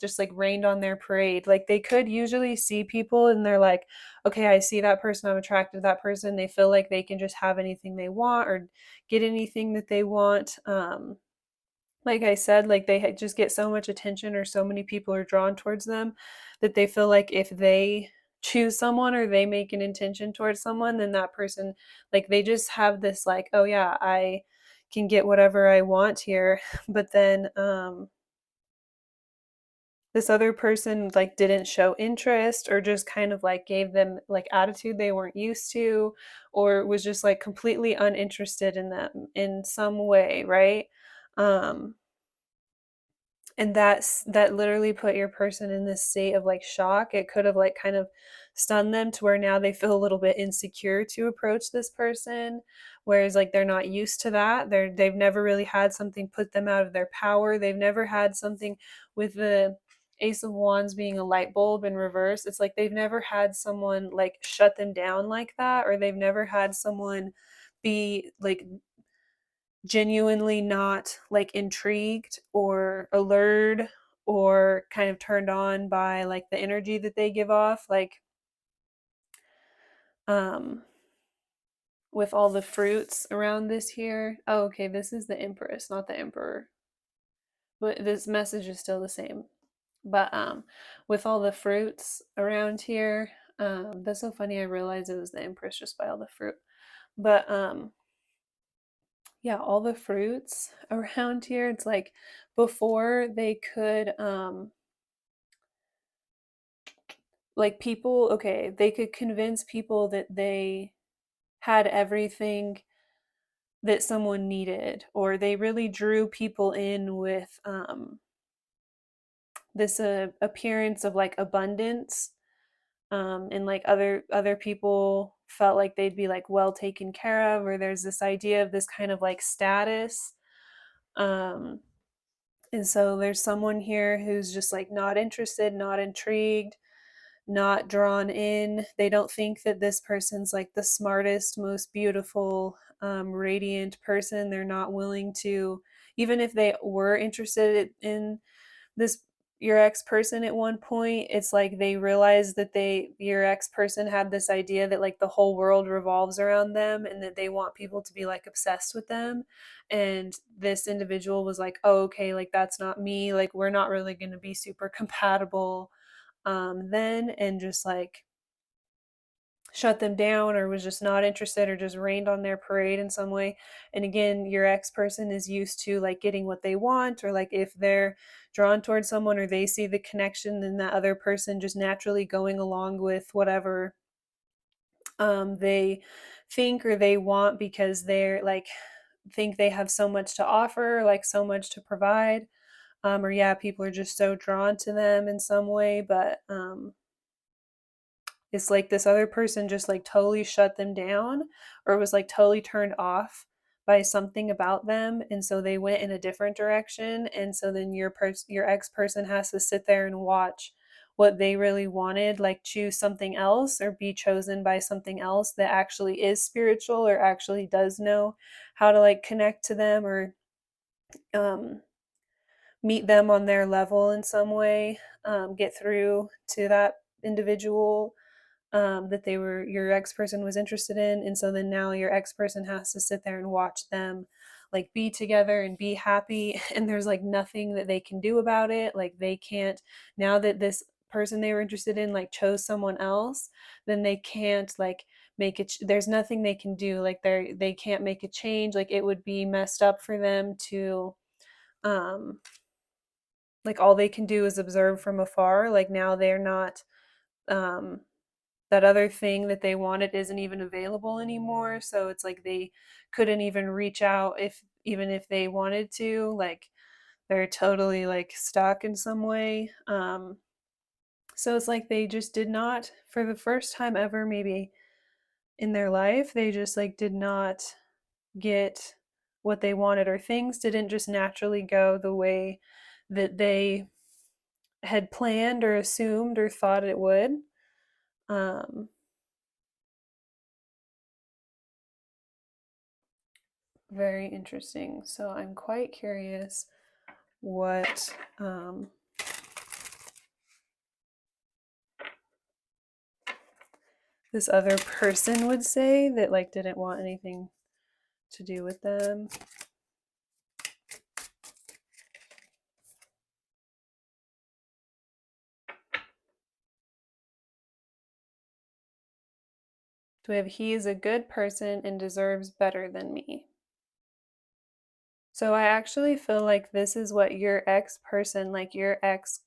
just like rained on their parade. Like they could usually see people and they're like, okay, I see that person, I'm attracted to that person. They feel like they can just have anything they want or get anything that they want. Like I said, like they just get so much attention, or so many people are drawn towards them, that they feel like if they choose someone or they make an intention towards someone, then that person, like they just have this like, oh yeah, I can get whatever I want here. But then this other person like didn't show interest, or just kind of like gave them like attitude they weren't used to, or was just like completely uninterested in them in some way, right? um And that literally put your person in this state of like shock. It could have like kind of stunned them to where now they feel a little bit insecure to approach this person, whereas like they're not used to that. They've never really had something put them out of their power. They've never had something with the Ace of Wands being a light bulb in reverse. It's like they've never had someone like shut them down like that, or they've never had someone be like genuinely not like intrigued or allured or kind of turned on by like the energy that they give off, like um with all the fruits around this here. Oh, okay, this is the Empress, not the Emperor, but this message is still the same. But with all the fruits around here, that's so funny. I realized it was the Empress just by all the fruit. But yeah, all the fruits around here, it's like before they could like people, okay, they could convince people that they had everything that someone needed, or they really drew people in with this appearance of like abundance, and like other people felt like they'd be like well taken care of, or there's this idea of this kind of like status. um and so there's someone here who's just like not interested, not intrigued, not drawn in. They don't think that this person's like the smartest, most beautiful, radiant person. They're not willing to, even if they were interested in this your ex person at one point, it's like they realized that your ex person had this idea that like the whole world revolves around them and that they want people to be like obsessed with them. And this individual was like, oh, okay, like that's not me, like we're not really going to be super compatible then, and just like shut them down, or was just not interested, or just rained on their parade in some way. And again, your ex person is used to like getting what they want, or like if they're drawn towards someone or they see the connection, then that other person just naturally going along with whatever they think or they want, because they're like think they have so much to offer, like so much to provide. Or yeah, people are just so drawn to them in some way. But it's like this other person just like totally shut them down, or was like totally turned off by something about them, and so they went in a different direction. And so then your ex person has to sit there and watch what they really wanted, like choose something else or be chosen by something else that actually is spiritual or actually does know how to like connect to them, or um meet them on their level in some way, get through to that individual that your ex person was interested in. And so then now your ex person has to sit there and watch them like be together and be happy. And there's like nothing that they can do about it. Like they can't, now that this person they were interested in like chose someone else, then they can't like make it, there's nothing they can do. Like they can't make a change. Like it would be messed up for them to, um, like all they can do is observe from afar. Like now they're not, um, that other thing that they wanted isn't even available anymore. So it's like they couldn't even reach out if even if they wanted to. Like they're totally like stuck in some way. So it's like they just did not, for the first time ever maybe in their life, they just like did not get what they wanted, or things didn't just naturally go the way that they had planned or assumed or thought it would. Um, Very interesting. So I'm quite curious what this other person would say that like didn't want anything to do with them. Do we have he is a good person and deserves better than me? So I actually feel like this is what your ex person, like your ex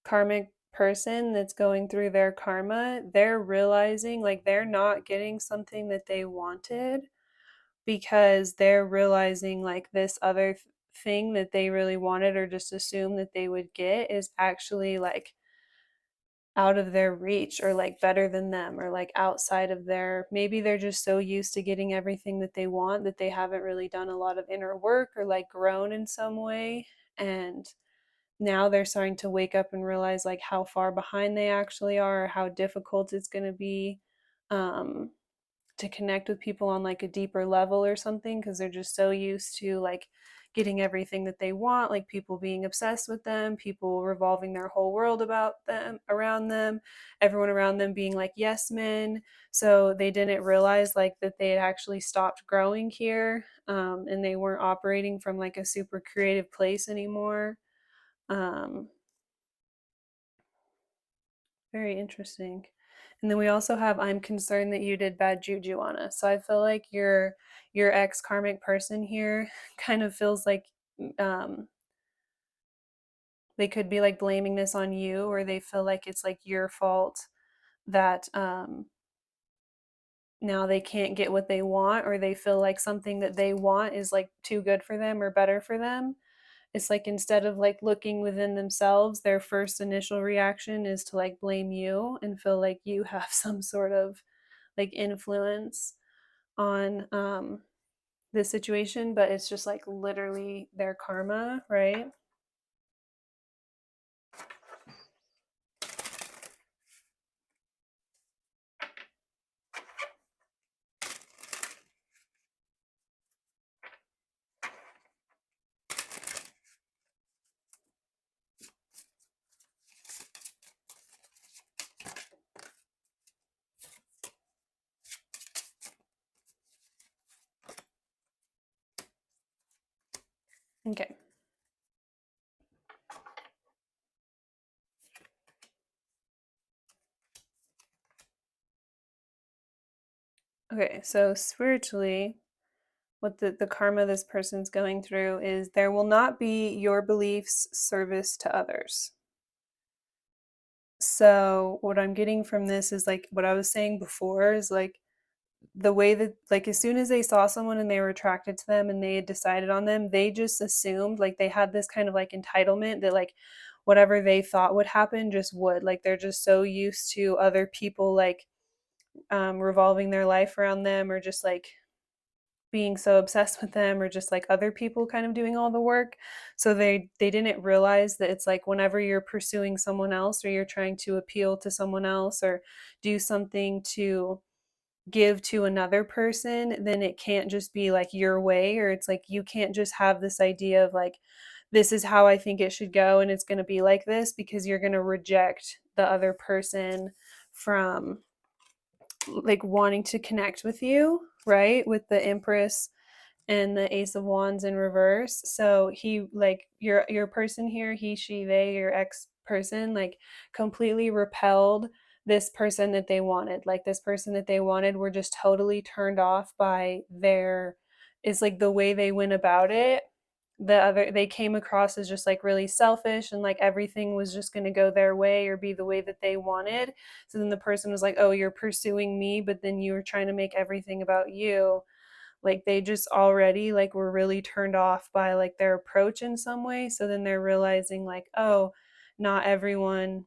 karmic person that's going through their karma, they're realizing like they're not getting something that they wanted, because they're realizing like this other thing that they really wanted or just assumed that they would get is actually like out of their reach, or like better than them, or like outside of their, maybe they're just so used to getting everything that they want that they haven't really done a lot of inner work or like grown in some way. And now they're starting to wake up and realize like how far behind they actually are, or how difficult it's going to be um to connect with people on like a deeper level or something, because they're just so used to like getting everything that they want, like people being obsessed with them, people revolving their whole world about them, around them, everyone around them being like yes men. So they didn't realize like that they had actually stopped growing here, and they weren't operating from like a super creative place anymore. um, Very interesting. And then we also have, I'm concerned that you did bad juju on us. So I feel like your ex karmic person here kind of feels like um they could be like blaming this on you, or they feel like it's like your fault that now they can't get what they want, or they feel like something that they want is like too good for them or better for them. It's like instead of like looking within themselves, their first initial reaction is to like blame you and feel like you have some sort of like influence on this situation, but it's just like literally their karma, right? Okay. Okay, so spiritually, what the karma this person's going through is there will not be your beliefs service to others. So what I'm getting from this is like what I was saying before is like the way that like as soon as they saw someone and they were attracted to them and they had decided on them, they just assumed like they had this kind of like entitlement that like whatever they thought would happen just would. Like they're just so used to other people like revolving their life around them, or just like being so obsessed with them, or just like other people kind of doing all the work. So they didn't realize that it's like whenever you're pursuing someone else, or you're trying to appeal to someone else, or do something to give to another person, then it can't just be like your way, or it's like you can't just have this idea of like this is how I think it should go and it's going to be like this, because you're going to reject the other person from like wanting to connect with you, right? With the Empress and the Ace of Wands in reverse. So he like your person here, he, she, they, your ex person, like completely repelled this person that they wanted. Like this person that they wanted were just totally turned off by their, is like the way they went about it. The other, they came across as just like really selfish, and like everything was just going to go their way or be the way that they wanted. So then the person was like, oh, you're pursuing me, but then you were trying to make everything about you. Like they just already like were really turned off by like their approach in some way. So then they're realizing like, oh, not everyone,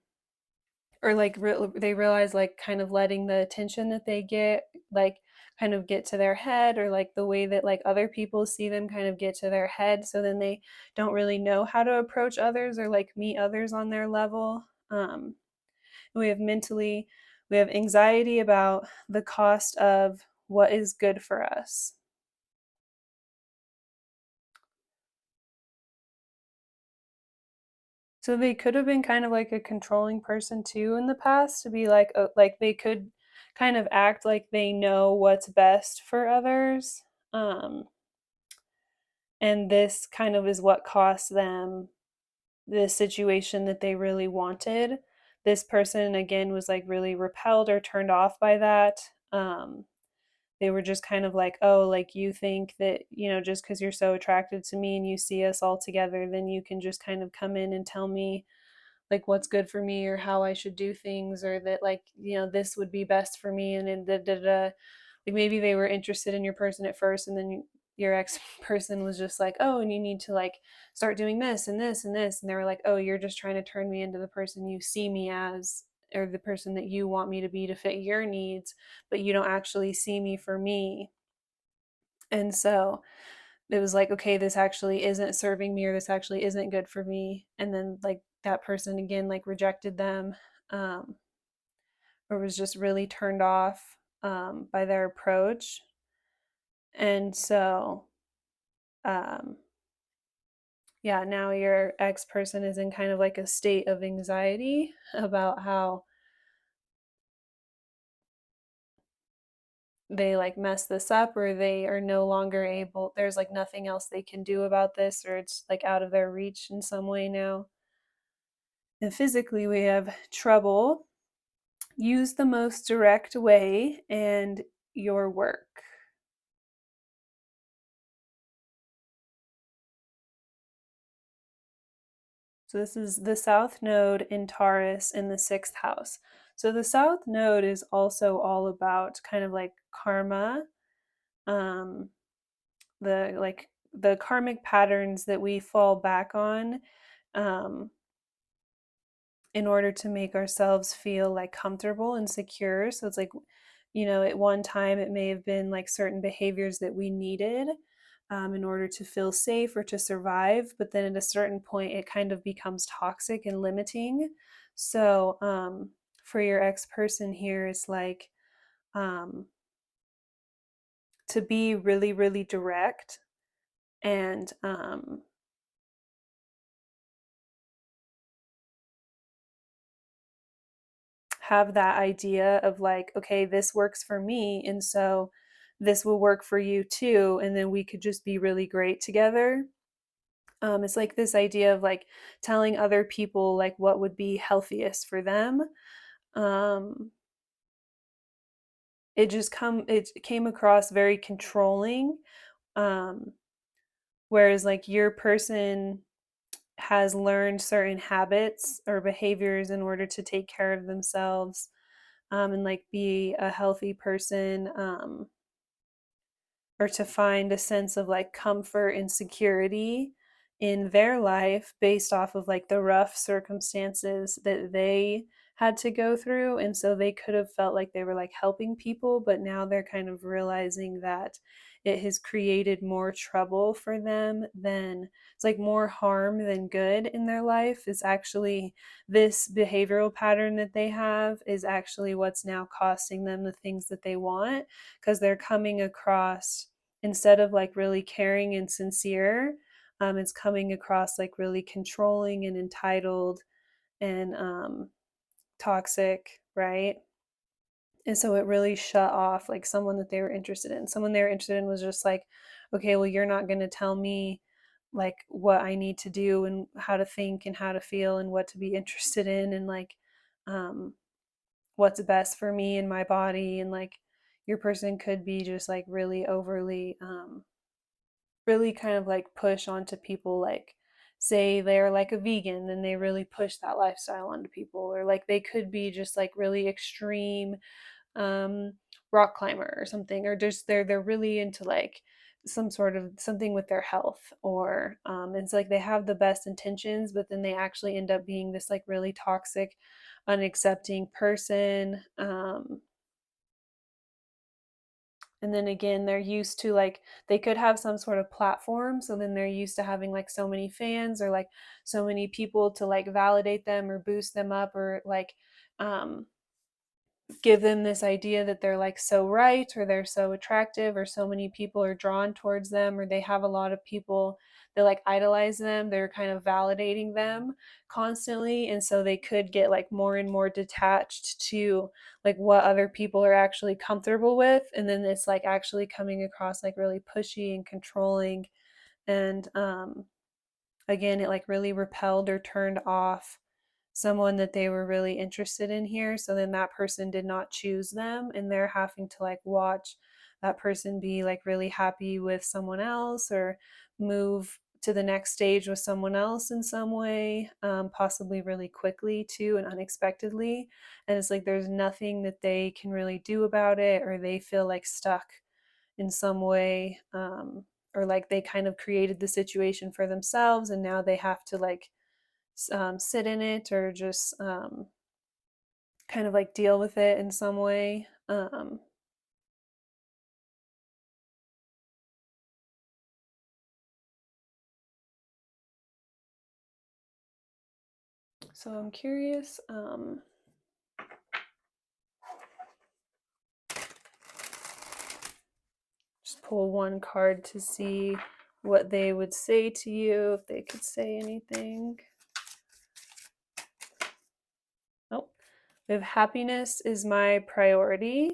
or like they realize like kind of letting the attention that they get like kind of get to their head, or like the way that like other people see them kind of get to their head. So then they don't really know how to approach others or like meet others on their level. We have mentally, we have anxiety about the cost of what is good for us. So they could have been kind of like a controlling person too in the past, to be like they could kind of act like they know what's best for others. Um, and this kind of is what cost them the situation that they really wanted. This person again was like really repelled or turned off by that. They were just kind of like, oh, like you think that, you know, just because you're so attracted to me and you see us all together, then you can just kind of come in and tell me like what's good for me or how I should do things, or that like, you know, this would be best for me, and then da da da. Like maybe they were interested in your person at first, and then your ex person was just like, oh, and you need to like start doing this and this and this, and they were like, oh, you're just trying to turn me into the person you see me as, or the person that you want me to be to fit your needs, but you don't actually see me for me. And so it was like, okay, this actually isn't serving me, or this actually isn't good for me. And then like that person again like rejected them, um, or was just really turned off by their approach. And so um, yeah, now your ex person is in kind of like a state of anxiety about how they like mess this up, or they are no longer able, there's like nothing else they can do about this, or it's like out of their reach in some way now. And physically, we have trouble. Use the most direct way and your work. So this is the South Node in Taurus in the sixth house. So the South Node is also all about kind of like karma, um, the karmic patterns that we fall back on, um, in order to make ourselves feel like comfortable and secure. So it's like, at one time it may have been like certain behaviors that we needed, in order to feel safe or to survive. But then at a certain point, it kind of becomes toxic and limiting. So for your ex person here, it's like, um, to be really, really direct and have that idea of like, okay, this works for me, and so this will work for you too, and then we could just be really great together. It's like this idea of like telling other people like what would be healthiest for them. um it came across very controlling, um whereas like your person has learned certain habits or behaviors in order to take care of themselves, and like be a healthy person, or to find a sense of like comfort and security in their life based off of like the rough circumstances that they had to go through. And so they could have felt like they were like helping people, but now they're kind of realizing that it has created more trouble for them than, it's like more harm than good in their life. It's actually this behavioral pattern that they have is actually what's now costing them the things that they want, because they're coming across, instead of like really caring and sincere, it's coming across like really controlling and entitled and toxic, right? And so it really shut off like someone that they were interested in. Someone they were interested in was just like, okay, well, you're not going to tell me like what I need to do and how to think and how to feel and what to be interested in, and like um, what's best for me and my body. And like your person could be just like really overly, really kind of like push onto people, like say they're like a vegan, then they really push that lifestyle onto people, or like they could be just like really extreme, um rock climber or something, or just they're really into like some sort of something with their health, or it's like they have the best intentions, but then they actually end up being this like really toxic, unaccepting person. And then again, they're used to like, they could have some sort of platform, so then they're used to having like so many fans, or like so many people to like validate them or boost them up, or like um give them this idea that they're like so right, or they're so attractive, or so many people are drawn towards them, or they have a lot of people that like idolize them, they're kind of validating them constantly. And so they could get like more and more detached to like what other people are actually comfortable with, and then it's like actually coming across like really pushy and controlling. And again, it like really repelled or turned off someone that they were really interested in here. So then that person did not choose them, and they're having to like watch that person be like really happy with someone else, or move to the next stage with someone else in some way, possibly really quickly too and unexpectedly. And it's like there's nothing that they can really do about it, or they feel like stuck in some way. or like they kind of created the situation for themselves and now they have to like sit in it, or just kind of like deal with it in some way. So I'm curious, just pull one card to see what they would say to you, if they could say anything. Nope. We have happiness is my priority,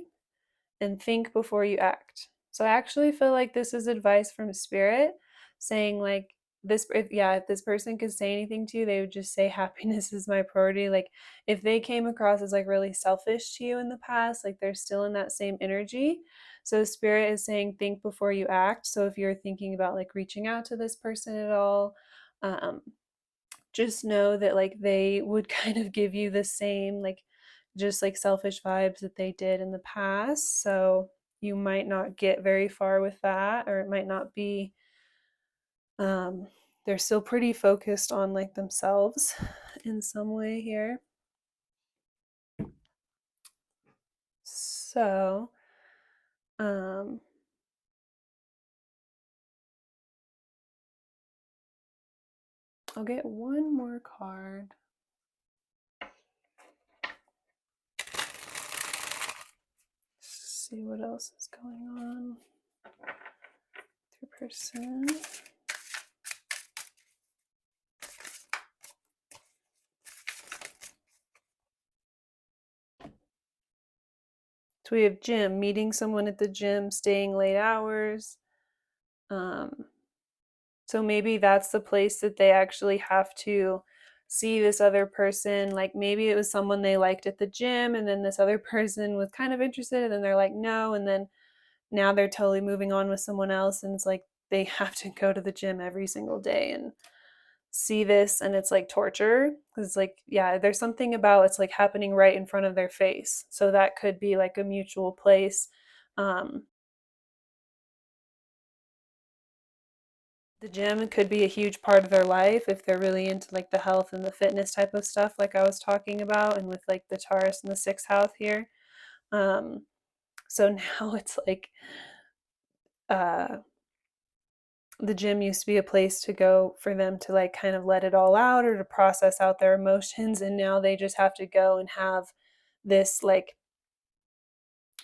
and think before you act. So I actually feel like this is advice from spirit saying like this, if this person could say anything to you, they would just say happiness is my priority. Like if they came across as like really selfish to you in the past, like they're still in that same energy. So spirit is saying think before you act. So if you're thinking about like reaching out to this person at all, um, just know that like they would kind of give you the same like just like selfish vibes that they did in the past. So you might not get very far with that, or it might not be, um they're still pretty focused on like themselves in some way here. So um I'll get one more card. See what else is going on with your person. So we have gym, meeting someone at the gym, staying late hours. So maybe that's the place that they actually have to see this other person. Like maybe it was someone they liked at the gym, and then this other person was kind of interested, and then they're like, no. And then now they're totally moving on with someone else. And it's like they have to go to the gym every single day and see this. And it's like torture. Because, like, yeah, there's something about it's like happening right in front of their face. So that could be like a mutual place. Um, the gym could be a huge part of their life if they're really into like the health and the fitness type of stuff like I was talking about, and with like the Taurus and the sixth house here. um so now it's like uh the gym used to be a place to go for them to like kind of let it all out or to process out their emotions, and now they just have to go and have this like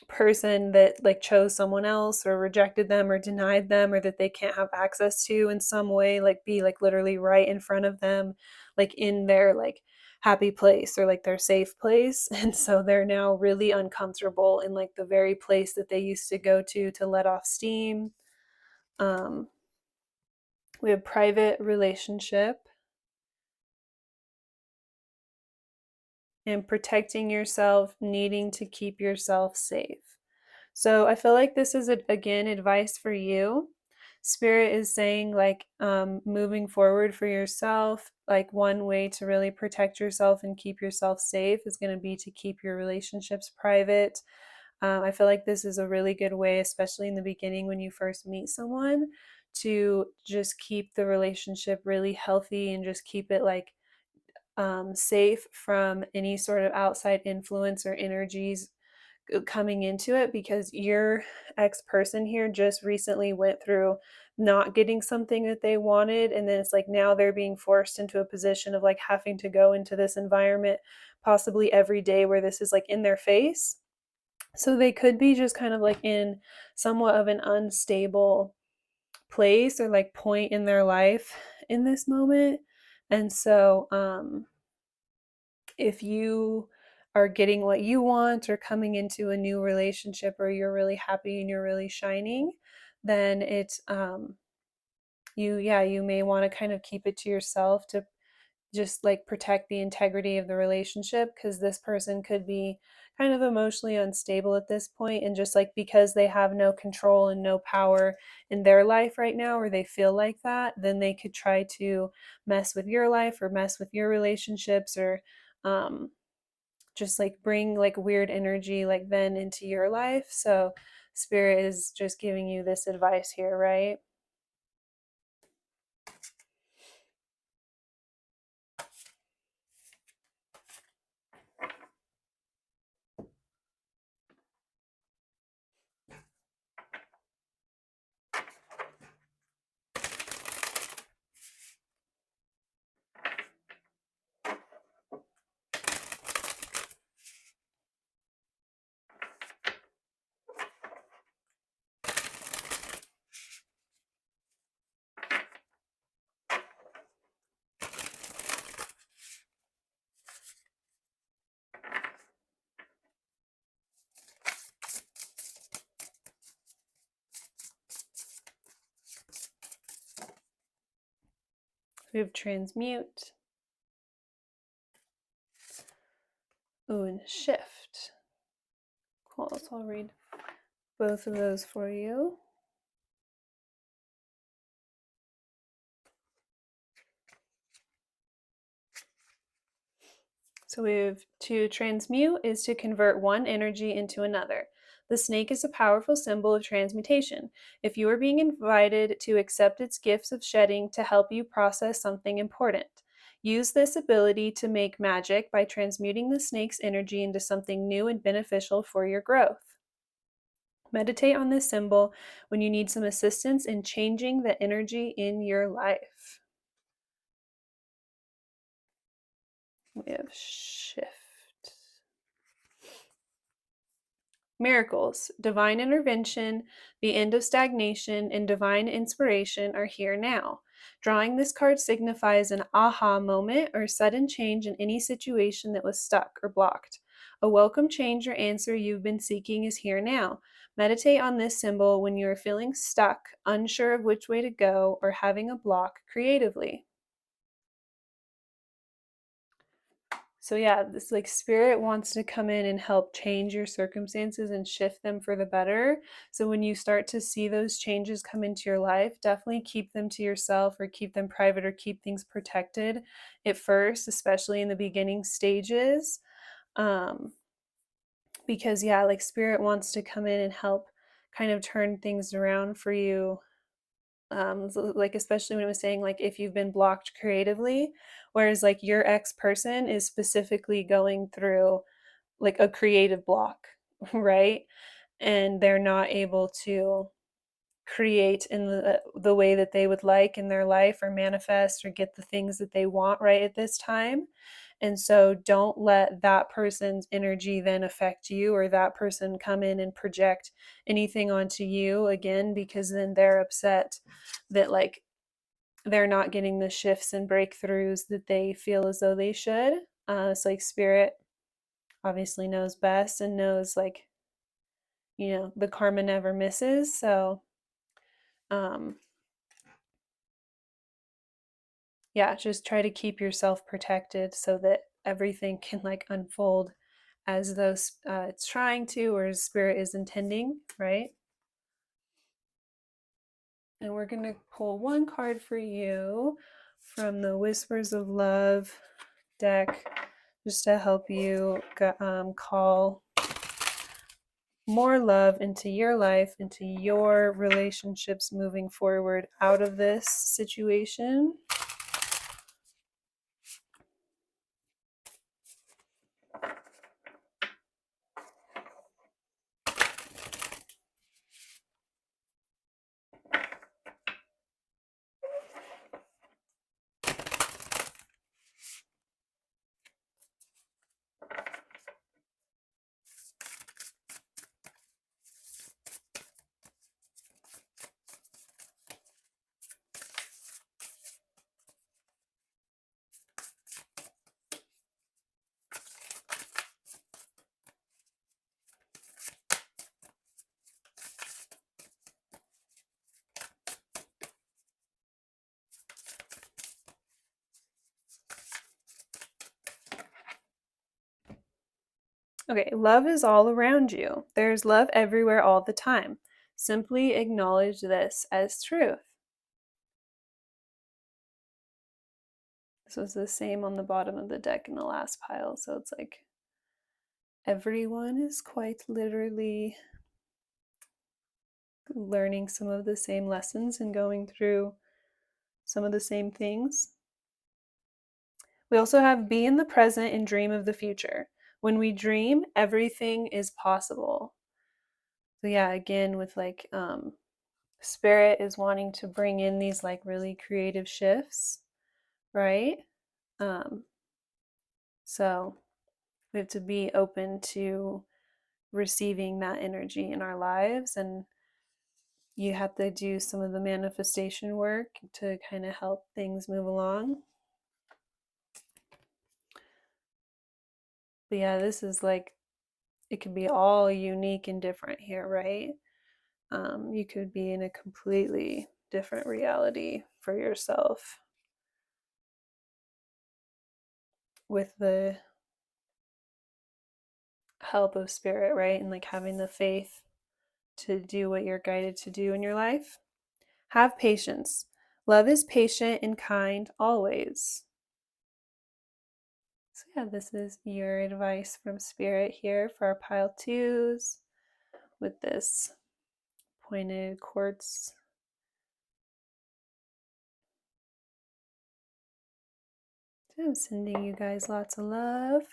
person that like chose someone else or rejected them or denied them or that they can't have access to in some way, like be like literally right in front of them, like in their like happy place or like their safe place. And so they're now really uncomfortable in like the very place that they used to go to let off steam. um we have private relationship and protecting yourself, needing to keep yourself safe. So I feel like this is, again, advice for you. Spirit is saying, like, moving forward for yourself, like, one way to really protect yourself and keep yourself safe is going to be to keep your relationships private. I feel like this is a really good way, especially in the beginning when you first meet someone, to just keep the relationship really healthy and just keep it like safe from any sort of outside influence or energies coming into it, because your ex person here just recently went through not getting something that they wanted, and then it's like now they're being forced into a position of like having to go into this environment possibly every day where this is like in their face. So they could be just kind of like in somewhat of an unstable place or like point in their life in this moment. And so if you are getting what you want or coming into a new relationship, or you're really happy and you're really shining, then it's you may want to kind of keep it to yourself to just like protect the integrity of the relationship, because this person could be kind of emotionally unstable at this point, and just like because they have no control and no power in their life right now, or they feel like that, then they could try to mess with your life or mess with your relationships, or um just like bring like weird energy like then into your life. So spirit is just giving you this advice here, right? We have transmute. Ooh, and shift. Cool, so I'll read both of those for you. So we have to transmute is to convert one energy into another. The snake is a powerful symbol of transmutation. If you are being invited to accept its gifts of shedding to help you process something important, use this ability to make magic by transmuting the snake's energy into something new and beneficial for your growth. Meditate on this symbol when you need some assistance in changing the energy in your life. We have shift. Miracles, divine intervention, the end of stagnation, and divine inspiration are here now. Drawing this card signifies an aha moment or sudden change in any situation that was stuck or blocked. A welcome change or answer you've been seeking is here now. Meditate on this symbol when you are feeling stuck, unsure of which way to go, or having a block creatively. So yeah, this like spirit wants to come in and help change your circumstances and shift them for the better. So when you start to see those changes come into your life, definitely keep them to yourself or keep them private or keep things protected at first, especially in the beginning stages. Um, because yeah, like spirit wants to come in and help kind of turn things around for you, like especially when it was saying like if you've been blocked creatively, whereas like your ex person is specifically going through like a creative block, right? And they're not able to create in the way that they would like in their life or manifest or get the things that they want right at this time. And so don't let that person's energy then affect you, or that person come in and project anything onto you again, because then they're upset that like they're not getting the shifts and breakthroughs that they feel as though they should. It's like spirit obviously knows best and knows like, you know, the karma never misses. So um yeah, just try to keep yourself protected so that everything can like unfold as though it's trying to, or as spirit is intending, right? And we're going to pull one card for you from the Whispers of Love deck just to help you call more love into your life, into your relationships moving forward out of this situation. Okay, love is all around you. There's love everywhere all the time. Simply acknowledge this as truth. This was the same on the bottom of the deck in the last pile, so it's like everyone is quite literally learning some of the same lessons and going through some of the same things. We also have be in the present and dream of the future. When we dream, everything is possible. So yeah, again with like spirit is wanting to bring in these like really creative shifts, right? So we have to be open to receiving that energy in our lives, and you have to do some of the manifestation work to kind of help things move along. But yeah, this is like, it could be all unique and different here, right? You could be in a completely different reality for yourself. with the help of spirit, right? And like having the faith to do what you're guided to do in your life. Have patience. Love is patient and kind always. So yeah, this is your advice from spirit here for our pile twos with this pointed quartz. So I'm sending you guys lots of love.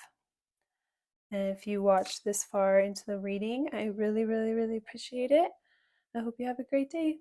And if you watched this far into the reading, I really, really, really appreciate it. I hope you have a great day.